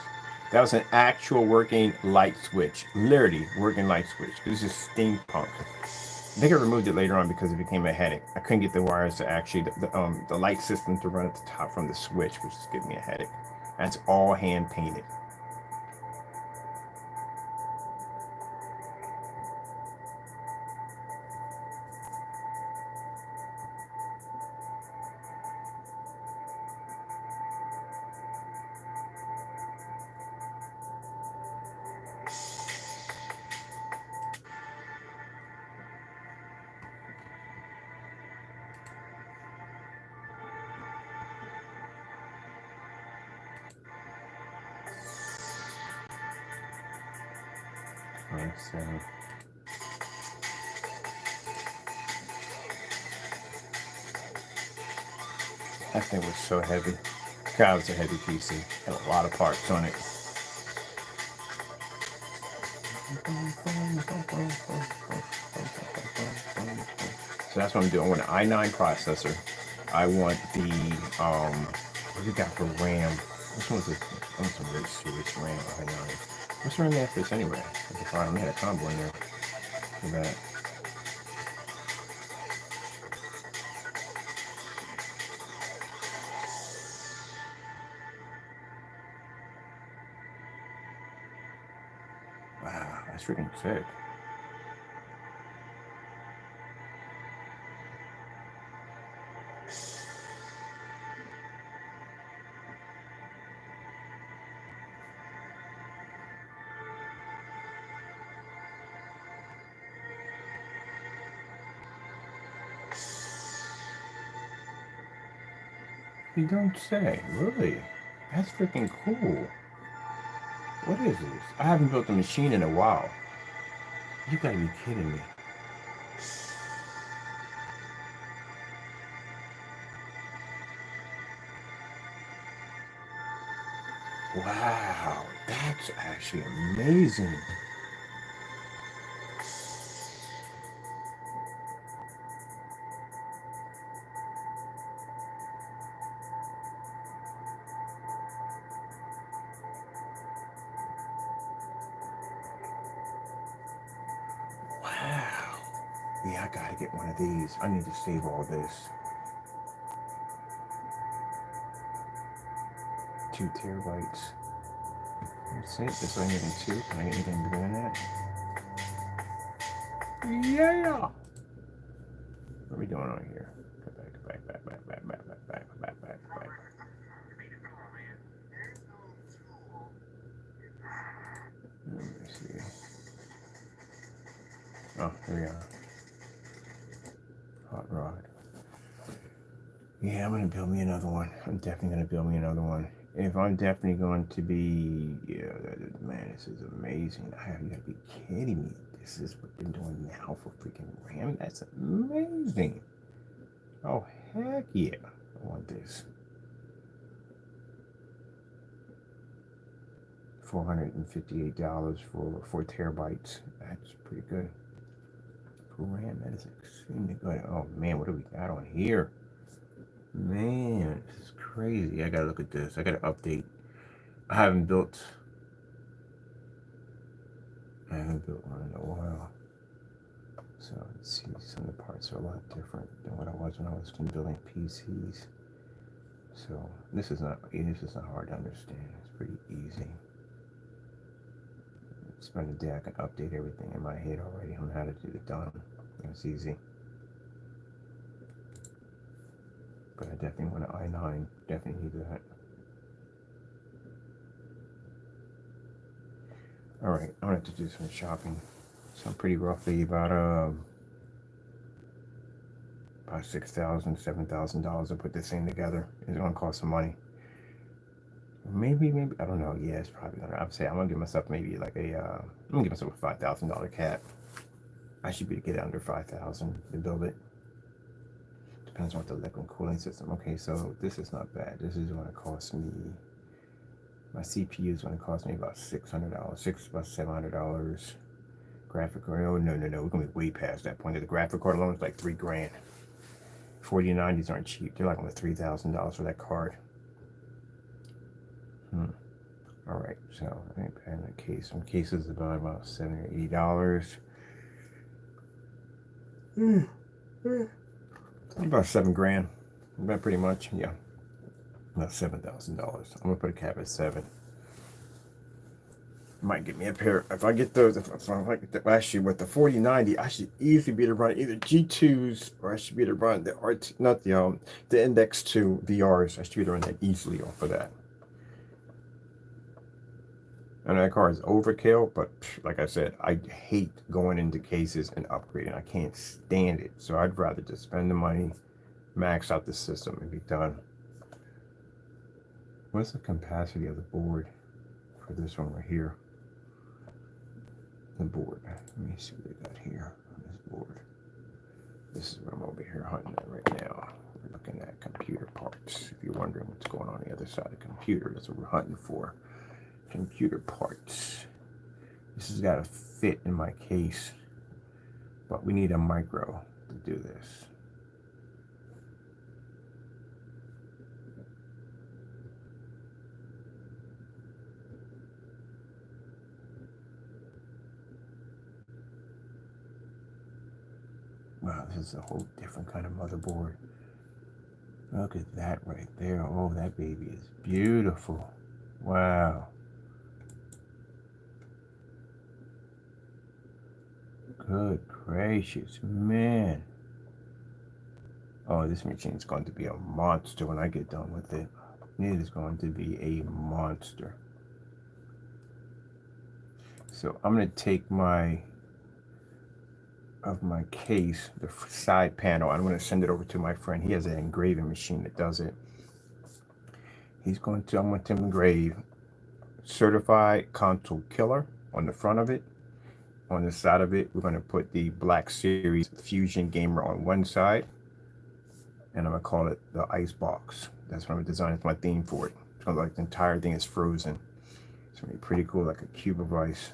That was an actual working light switch. Literally working light switch. This is steampunk. I think I removed it later on because it became a headache. I couldn't get the wires to actually, the light system to run at the top from the switch, which is giving me a headache. That's all hand painted. So that thing was so heavy. God, it was a heavy PC. Had a lot of parts on it. So that's what I'm doing. I want an i9 processor. I want the what do you got for RAM? This one's some really serious RAM i9. What's the RAM for this anyway? I only had a combo in there for that. Wow, that's freaking sick. You don't say, really? That's freaking cool. What is this? I haven't built a machine in a while. You gotta be kidding me. Wow, that's actually amazing. Wow. Yeah, I gotta get one of these. I need to save all this. 2 terabytes. That's it. That's what I need in 2. Can I get anything bigger than that? Yeah. What are we doing on here? Go back. Let me see. Oh, here we are. Hot rod. Yeah, I'm gonna build me another one. I'm definitely gonna build me another one. If I'm definitely going to be, yeah, man, this is amazing. You gotta be kidding me. This is what we're doing now for freaking RAM. That's amazing. Oh, heck yeah. I want this. $458 for 4 terabytes. That's pretty good. For RAM, that is extremely good. Oh, man, what do we got on here? Man, this is crazy. I gotta look at this. I gotta update. I haven't built one in a while. So let's see, some of the parts are a lot different than what I was when I was building PCs. So this is not hard to understand. It's pretty easy. Spend a day, I can update everything in my head already on how to do it done. It's easy. But I definitely want an i9. Definitely need that. Alright, I'm gonna have to do some shopping. So I'm pretty roughly about $6,000, $7,000 to put this thing together. It's gonna cost some money. Maybe I don't know. Yeah, it's probably gonna. I'm gonna give myself maybe like I'm gonna give myself a $5,000 cap. I should be able to get it under 5,000 to build it. Depends on what the liquid cooling system. Okay, so this is not bad. This is gonna cost me. My CPU is gonna cost me about $600, about $700. Graphic card. Oh no, we're gonna be way past that point. The graphic card alone is like $3,000. 4090s aren't cheap. They're like almost $3,000 for that card. All right, so I think in that case, some cases about $70 or $80. About $7,000. About pretty much, yeah. About $7,000. I'm gonna put a cap at 7. Might get me a pair. If I get those, actually with the 4090, I should easily be able to run either G2s or I should be able to run the RT, not the Index 2 VRs. I should be able to run that easily off of that. I know that card is overkill, but like I said, I hate going into cases and upgrading. I can't stand it. So I'd rather just spend the money, max out the system, and be done. What's the capacity of the board for this one right here? the board. Let me see what they got here on this board. This is what I'm over here hunting at right now. We're looking at computer parts. If you're wondering what's going on the other side of the computer, that's what we're hunting for. Computer parts. This has got to fit in my case, but we need a micro to do this. Wow, this is a whole different kind of motherboard. Look at that right there. Oh, that baby is beautiful. Wow. Good gracious, man. Oh, this machine is going to be a monster when I get done with it. It is going to be a monster. So I'm going to take my case, the side panel. I'm going to send it over to my friend. He has an engraving machine that does it. I'm going to engrave certified console killer on the front of it. On the side of it, we're going to put the Black Series Fusion Gamer on one side, and I'm going to call it the Icebox. That's what I'm designing. It's my theme for it. It's going to look like the entire thing is frozen. It's going to be pretty cool, like a cube of ice.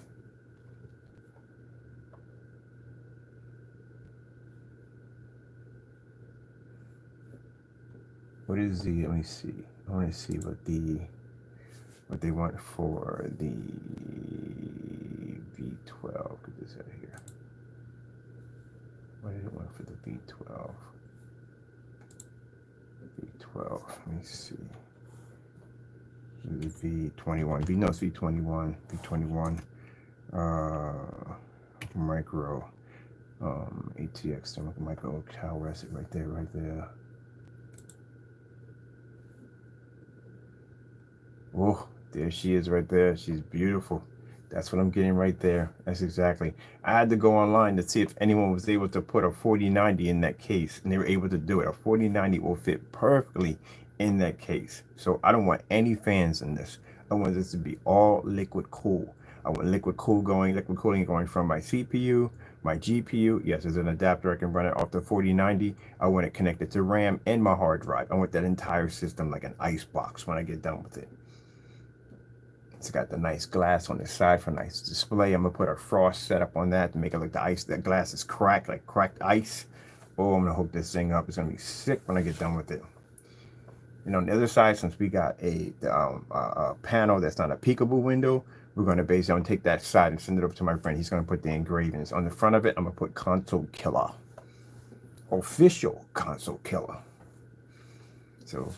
What is the, let me see. I want to see what they want for the V12. Get this out of here. What did it want for the V12? V12, let me see. The V21. No, it's V21. V21. Micro. ATX. Micro tower. That's it right there, right there. Oh, there she is right there. She's beautiful. That's what I'm getting right there. That's exactly. I had to go online to see if anyone was able to put a 4090 in that case, and they were able to do it. A 4090 will fit perfectly in that case. So I don't want any fans in this. I want this to be all liquid cool. I want liquid cooling going from my CPU, my GPU. Yes, there's an adapter I can run it off the 4090. I want it connected to RAM and my hard drive. I want that entire system like an ice box when I get done with it. It's got the nice glass on the side for a nice display. I'm gonna put a frost setup on that to make it look the ice. That glass is cracked, like cracked ice. Oh, I'm gonna hook this thing up. It's gonna be sick when I get done with it. And on the other side, since we got a panel that's not a peekaboo window, we're gonna basically take that side and send it over to my friend. He's gonna put the engravings on the front of it. I'm gonna put Console Killer, official Console Killer. So.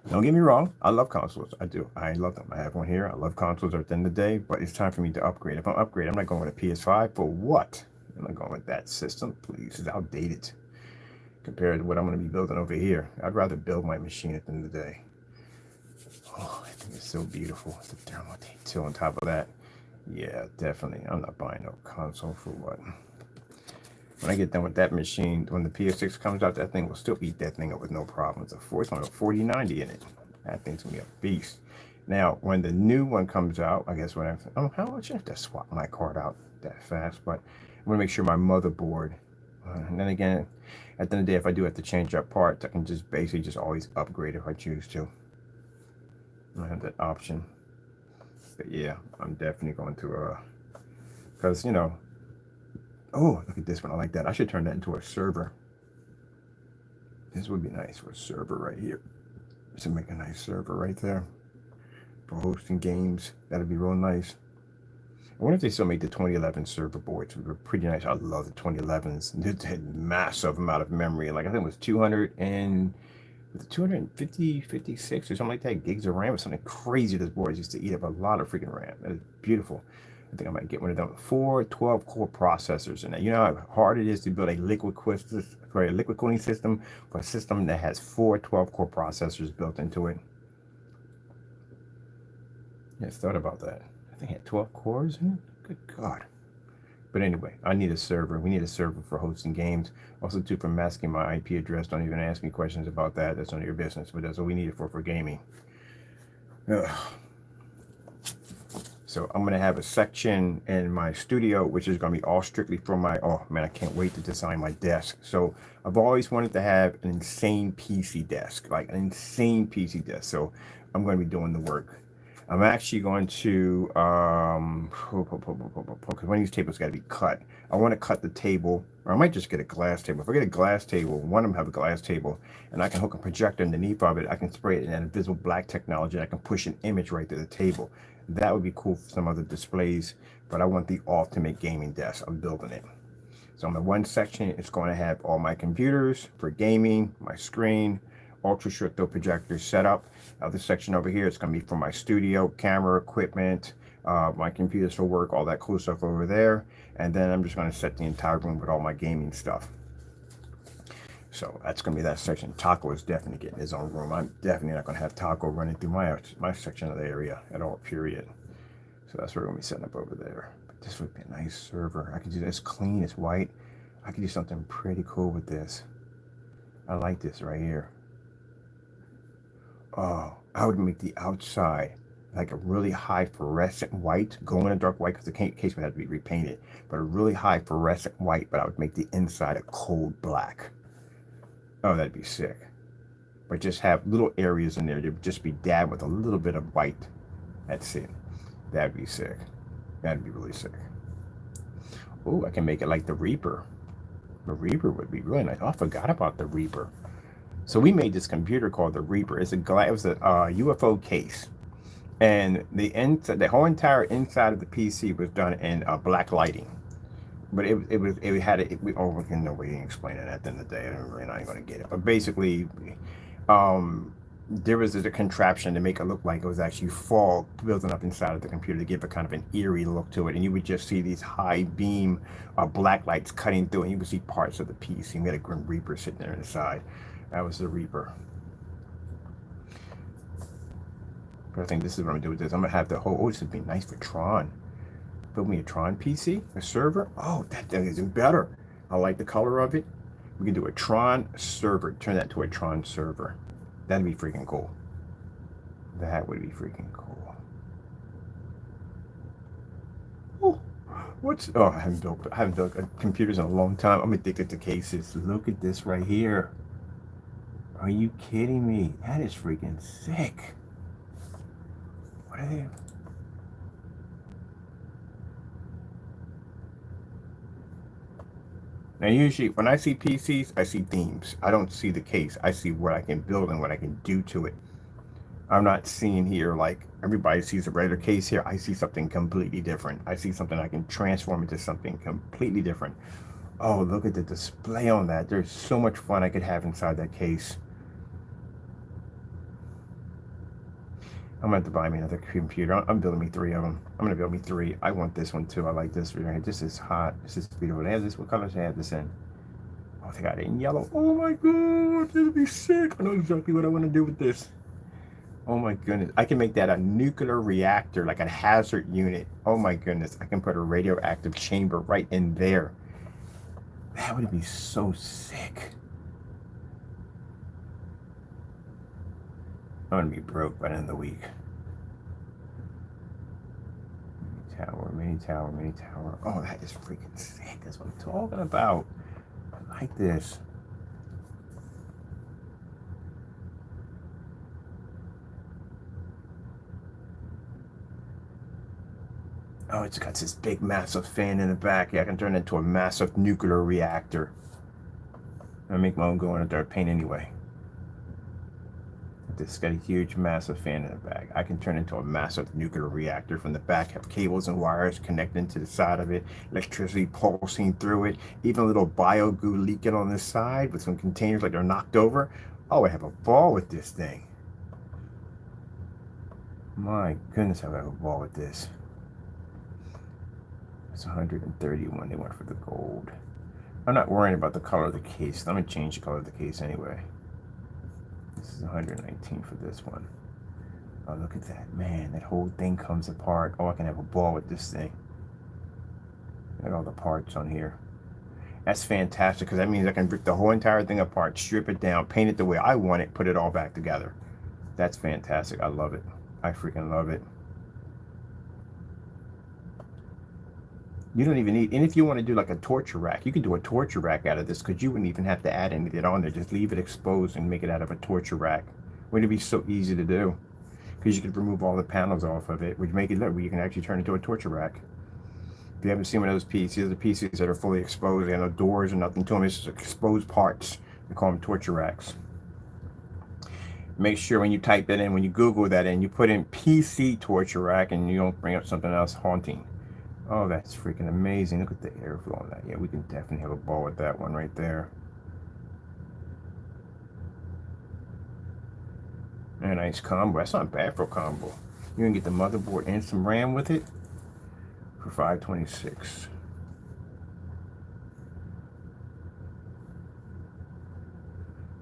Don't get me wrong, I love consoles. I do. I love them. I have one here. I love consoles at the end of the day, but it's time for me to upgrade. If I upgrade, I'm not going with a PS5 for what? I'm not going with that system, please. It's outdated compared to what I'm going to be building over here. I'd rather build my machine at the end of the day. Oh, I think it's so beautiful. The thermal tape too on top of that. Yeah, definitely. I'm not buying no console for what? When I get done with that machine, when the PS6 comes out, that thing will still eat that thing up with no problem. It's a 4090 in it. That thing's gonna be a beast. Now, when the new one comes out, I guess when how much I have to swap my card out that fast, but I'm gonna make sure my motherboard. And then again, at the end of the day, if I do have to change up parts, I can just basically just always upgrade if I choose to. I have that option. But yeah, I'm definitely going to because oh, look at this one. I like that. I should turn that into a server. This would be nice for a server right here. Just to make a nice server right there for hosting games. That'd be real nice. I wonder if they still make the 2011 server boards. They were pretty nice. I love the 2011s. They had massive amount of memory. Like I think it was 250, 56 or something like that gigs of RAM or something crazy. Those boards used to eat up a lot of freaking RAM. That is beautiful. I think I might get one of them. 4 12-core processors in it. You know how hard it is to build a liquid cooling system for a system that has 4 12-core processors built into it. I just thought about that. I think it had 12 cores in it. Good God. But anyway, I need a server. We need a server for hosting games. Also, too, for masking my IP address. Don't even ask me questions about that. That's none of your business. But that's what we need it for gaming. Ugh. So I'm going to have a section in my studio, which is going to be all strictly for my, oh man, I can't wait to design my desk. So I've always wanted to have an insane PC desk, like an insane PC desk. So I'm going to be doing the work. I'm actually going to, because one of these tables got to be cut. I want to cut the table, or I might just get a glass table. If I get a glass table, one of them have a glass table, and I can hook a projector underneath of it. I can spray it in that invisible black technology. I can push an image right to the table. That would be cool for some other displays, but I want the ultimate gaming desk. I'm building it. So in one section, it's going to have all my computers for gaming, my screen, ultra short throw projector setup. Other section over here, it's going to be for my studio, camera equipment, my computers for work, all that cool stuff over there. And then I'm just going to set the entire room with all my gaming stuff. So that's going to be that section. Taco is definitely getting his own room. I'm definitely not going to have Taco running through my section of the area at all, period. So that's what we're going to be setting up over there. But this would be a nice server. I could do this clean, it's white. I could do something pretty cool with this. I like this right here. Oh, I would make the outside like a really high fluorescent white, glow in the dark white, because the case would have to be repainted. But a really high fluorescent white, but I would make the inside a cold black. Oh, that'd be sick. But just have little areas in there to just be dabbed with a little bit of white. That's it. That'd be sick. That'd be really sick. Oh, I can make it like the Reaper. The Reaper would be really nice. Oh, I forgot about the Reaper. So we made this computer called the Reaper. It was a UFO case. And the whole entire inside of the PC was done in black lighting. But we can no way to explain it at the end of the day. I'm really not going to get it. But basically, there was a contraption to make it look like it was actually fog building up inside of the computer to give a kind of an eerie look to it. And you would just see these high beam black lights cutting through, and you would see parts of the PC. And we had a Grim Reaper sitting there on the side. That was the Reaper. But I think this is what I'm going to do with this. I'm going to have the whole, oh, this would be nice for Tron. Build me a Tron PC, a server. Oh, that thing is even better. I like the color of it. We can do a Tron server, turn that to a Tron server. That'd be freaking cool. That would be freaking cool. Oh, I haven't built computers in a long time. I'm addicted to cases. Look at this right here. Are you kidding me? That is freaking sick. What are they? Now, usually when I see PCs, I see themes. I don't see the case. I see what I can build and what I can do to it. I'm not seeing here like everybody sees a regular case here. I see something completely different. I see something I can transform into something completely different. Oh, look at the display on that. There's so much fun I could have inside that case. I'm going to have to buy me another computer. I'm building me 3 of them. I'm going to build me 3. I want this one too. I like this right here. This is hot. This is beautiful. They have this. What colors they have this in? Oh, they got it in yellow. Oh my god, this would be sick. I know exactly what I want to do with this. Oh my goodness. I can make that a nuclear reactor, like a hazard unit. Oh my goodness. I can put a radioactive chamber right in there. That would be so sick. I'm gonna be broke by the end of the week. Mini tower. Oh, that is freaking sick. That's what I'm talking about. I like this. Oh, it's got this big massive fan in the back. Yeah, I can turn it into a massive nuclear reactor. I make my own go in there paint anyway. This got a huge massive fan in the back. I can turn into a massive nuclear reactor from the back, have cables and wires connecting to the side of it, electricity pulsing through it, even a little bio goo leaking on the side with some containers like they're knocked over. Oh, I have a ball with this thing. My goodness, I have a ball with this. It's 131. They went for the gold. I'm not worrying about the color of the case. I'm going to change the color of the case anyway. This is 119 for this one. Oh, look at that. Man, that whole thing comes apart. Oh, I can have a ball with this thing. Look at all the parts on here. That's fantastic, because that means I can rip the whole entire thing apart, strip it down, paint it the way I want it, put it all back together. That's fantastic. I love it. I freaking love it. You don't even need, and if you want to do like a torture rack, you can do a torture rack out of this because you wouldn't even have to add anything on there. Just leave it exposed and make it out of a torture rack. Wouldn't it be so easy to do? Because you could remove all the panels off of it, which make it look where you can actually turn it into a torture rack. If you haven't seen one of those PCs, the PCs that are fully exposed, and no doors or nothing to them, it's just exposed parts. We call them torture racks. Make sure when you type that in, when you Google that in, you put in PC torture rack and you don't bring up something else haunting. Oh, that's freaking amazing. Look at the airflow on that. Yeah, we can definitely have a ball with that one right there. And a nice combo. That's not bad for a combo. You can get the motherboard and some RAM with it for $526.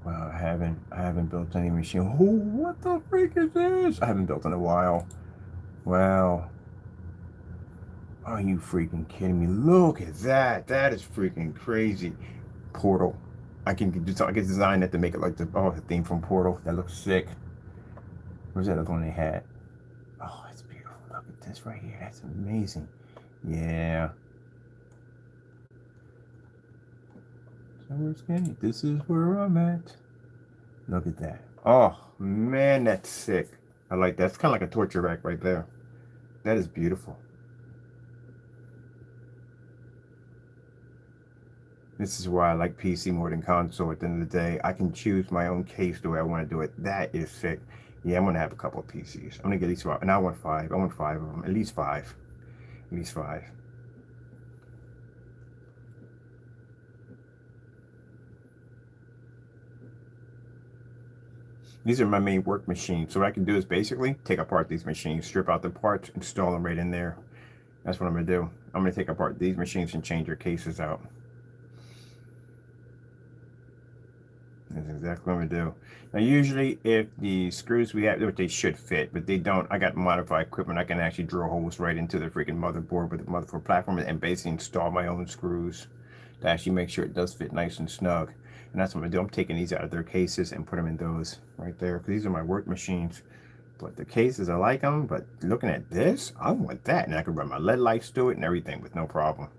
Wow, I haven't built any machine. Oh, what the freak is this? I haven't built in a while. Wow. Are you freaking kidding me? Look at that. That is freaking crazy. Portal. I can design that to make it like the theme from Portal. That looks sick. Where's that other one they had? Oh, it's beautiful. Look at this right here. That's amazing. Yeah. So we're skinny. This is where I'm at. Look at that. Oh, man, that's sick. I like that. It's kind of like a torture rack right there. That is beautiful. This is why I like PC more than console. At the end of the day, I can choose my own case the way I want to do it. That is sick. Yeah, I'm going to have a couple of PCs. I'm going to get these, and I want 5. I want 5 of them. At least 5. At least 5. These are my main work machines. So what I can do is basically take apart these machines, strip out the parts, install them right in there. That's what I'm going to do. I'm going to take apart these machines and change their cases out. That's exactly what I'm gonna do. Now, usually, if the screws we have, they should fit, but they don't. I got modified equipment. I can actually drill holes right into the freaking motherboard with the motherboard platform and basically install my own screws to actually make sure it does fit nice and snug. And that's what I'm gonna do. I'm taking these out of their cases and put them in those right there because these are my work machines. But the cases, I like them. But looking at this, I want that, and I can run my LED lights through it and everything with no problem.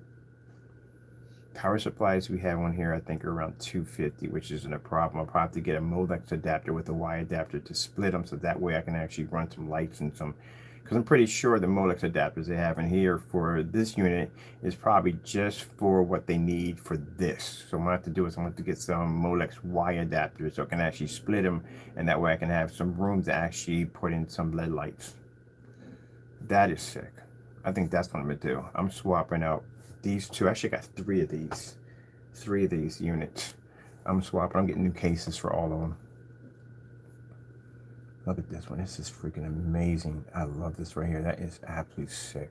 Power supplies we have on here, I think, are around 250, which isn't a problem. I'll probably have to get a Molex adapter with a Y adapter to split them, so that way I can actually run some lights and some, because I'm pretty sure the Molex adapters they have in here for this unit is probably just for what they need for this. So what I'm going to have to do is I'm going to get some Molex Y adapters so I can actually split them, and that way I can have some room to actually put in some LED lights. That is sick. I think that's what I'm going to do. I'm swapping out these two. Actually, I got 3 of these. 3 of these units. I'm swapping. I'm getting new cases for all of them. Look at this one. This is freaking amazing. I love this right here. That is absolutely sick.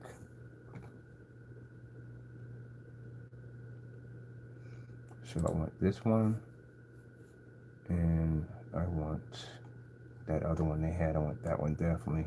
So I want this one. And I want that other one they had. I want that one definitely.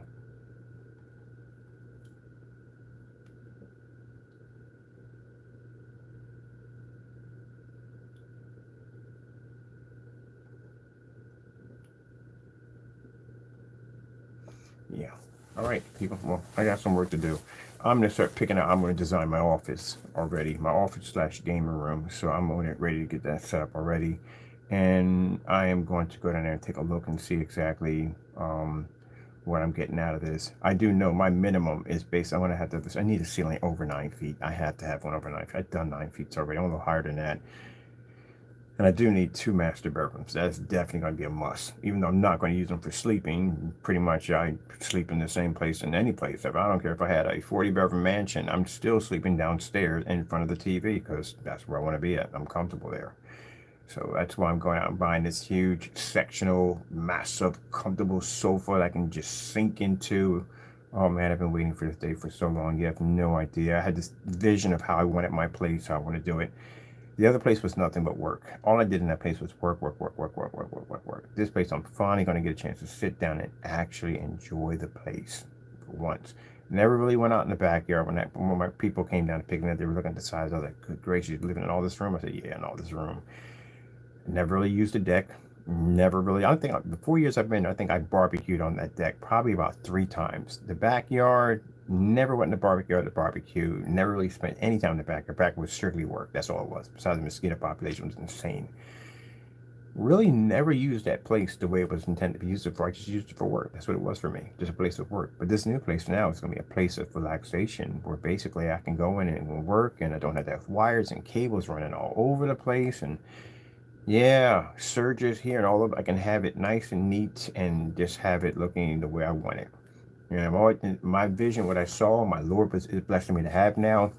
Yeah. All right, people. Well, I got some work to do. I'm going to start picking out. I'm going to design my office already. My office / gamer room. So I'm ready to get that set up already. And I am going to go down there and take a look and see exactly what I'm getting out of this. I do know my minimum is based. I'm going to have to. I need a ceiling over 9 feet. I have to have one over 9 feet. I've done 9 feet already. I'm a little higher than that. And I do need 2 master bedrooms. That's definitely going to be a must. Even though I'm not going to use them for sleeping, pretty much I sleep in the same place in any place. I don't care if I had a 40-bedroom mansion, I'm still sleeping downstairs in front of the TV because that's where I want to be at. I'm comfortable there. So that's why I'm going out and buying this huge, sectional, massive, comfortable sofa that I can just sink into. Oh man, I've been waiting for this day for so long. You have no idea. I had this vision of how I wanted my place, how I want to do it. The other place was nothing but work. All I did in that place was work. This place, I'm finally going to get a chance to sit down and actually enjoy the place for once. Never really went out in the backyard. When my people came down to pick me up, they were looking at the size. I was like, good gracious, you're living in all this room? I said, yeah, in all this room. Never really used a deck. Never really. I think the 4 years I've been there, I think I barbecued on that deck probably about 3 times. The backyard, Never went in the barbecue at the barbecue. Never really spent any time in the back. The back was strictly work. That's all it was. Besides, the mosquito population was insane. Really never used that place the way it was intended to be used for. I just used it for work. That's what it was for me. Just a place of work. But this new place now is going to be a place of relaxation where basically I can go in and work and I don't have to have wires and cables running all over the place. And yeah, surges here and all of it. I can have it nice and neat and just have it looking the way I want it. And I've always, my vision, what I saw, my Lord is blessing me to have now.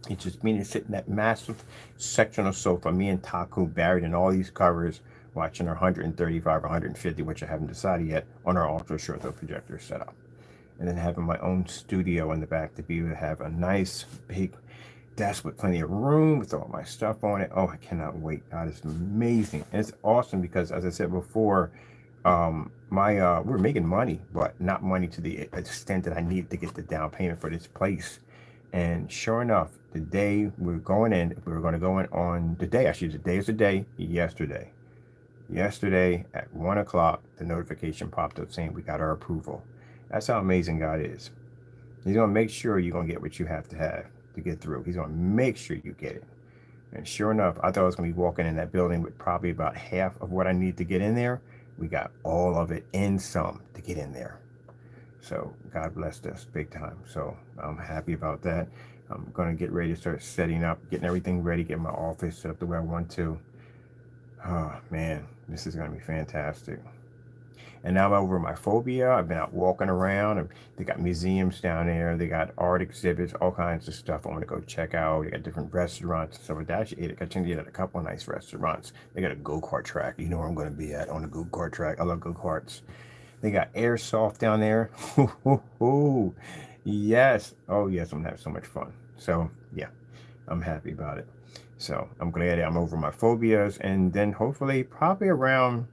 It's just me to sit in that massive sectional sofa, me and Taku buried in all these covers, watching our 135 or 150, which I haven't decided yet, on our ultra short throw projector setup. And then having my own studio in the back to be able to have a nice big desk with plenty of room with all my stuff on it. Oh, I cannot wait. God, it's amazing. And it's awesome because, as I said before, we're making money, but not money to the extent that I need to get the down payment for this place. And sure enough, the day we were going to go in on the day, actually the day is the day, yesterday at 1 o'clock, the notification popped up saying we got our approval. That's how amazing God is. He's going to make sure you're going to get what you have to get through. He's going to make sure you get it. And sure enough, I thought I was going to be walking in that building with probably about half of what I need to get in there. We got all of it and some to get in there. So God blessed us big time. So I'm happy about that. I'm going to get ready to start setting up, getting everything ready, getting my office set up the way I want to. Oh, man, this is going to be fantastic. And now I'm over my phobia. I've been out walking around. And they got museums down there. They got art exhibits, all kinds of stuff I want to go check out. They got different restaurants and stuff like that. I actually got to eat at a couple of nice restaurants. They got a go-kart track. You know where I'm going to be at, on the go-kart track. I love go-karts. They got airsoft down there. Yes. Oh, yes. I'm going to have so much fun. So, yeah, I'm happy about it. So, I'm glad I'm over my phobias. And then hopefully, probably around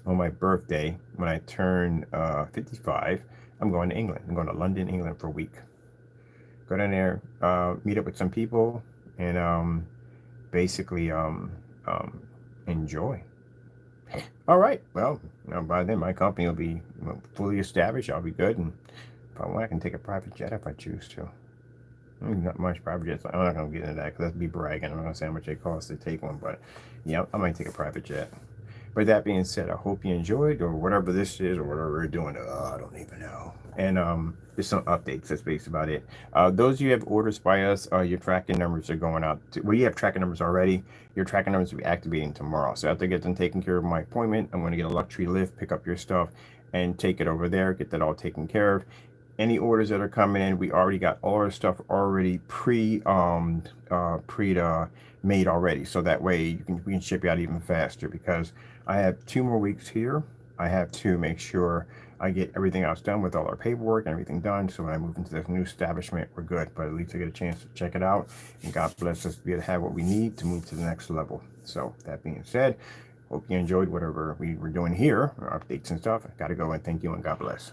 on my birthday, when I turn 55, I'm going to England. I'm going to London, England for a week. Go down there, meet up with some people, and basically enjoy. All right. Well, by then my company will be fully established. I'll be good, and if I want, I can take a private jet if I choose to. Not much private jets. I'm not gonna get into that because that'd be bragging. I'm not gonna say how much it costs to take one, but yeah, I might take a private jet. But that being said, I hope you enjoyed, or whatever this is, or whatever we're doing. I don't even know. And there's some updates. That's basically about it. Those of you who have orders by us, your tracking numbers are going out. Well, you have tracking numbers already. Your tracking numbers will be activating tomorrow. So after I get them taking care of my appointment, I'm going to get a Luxury lift, pick up your stuff, and take it over there. Get that all taken care of. Any orders that are coming in, we already got all our stuff already made already, so that way we can ship you out even faster, because I have 2 more weeks here. I have to make sure I get everything else done with all our paperwork and everything done, so when I move into this new establishment, we're good. But at least I get a chance to check it out, and God bless us to be able to have what we need to move to the next level. So that being said, hope you enjoyed whatever we were doing here, our updates and stuff. I gotta go, and thank you, and God bless.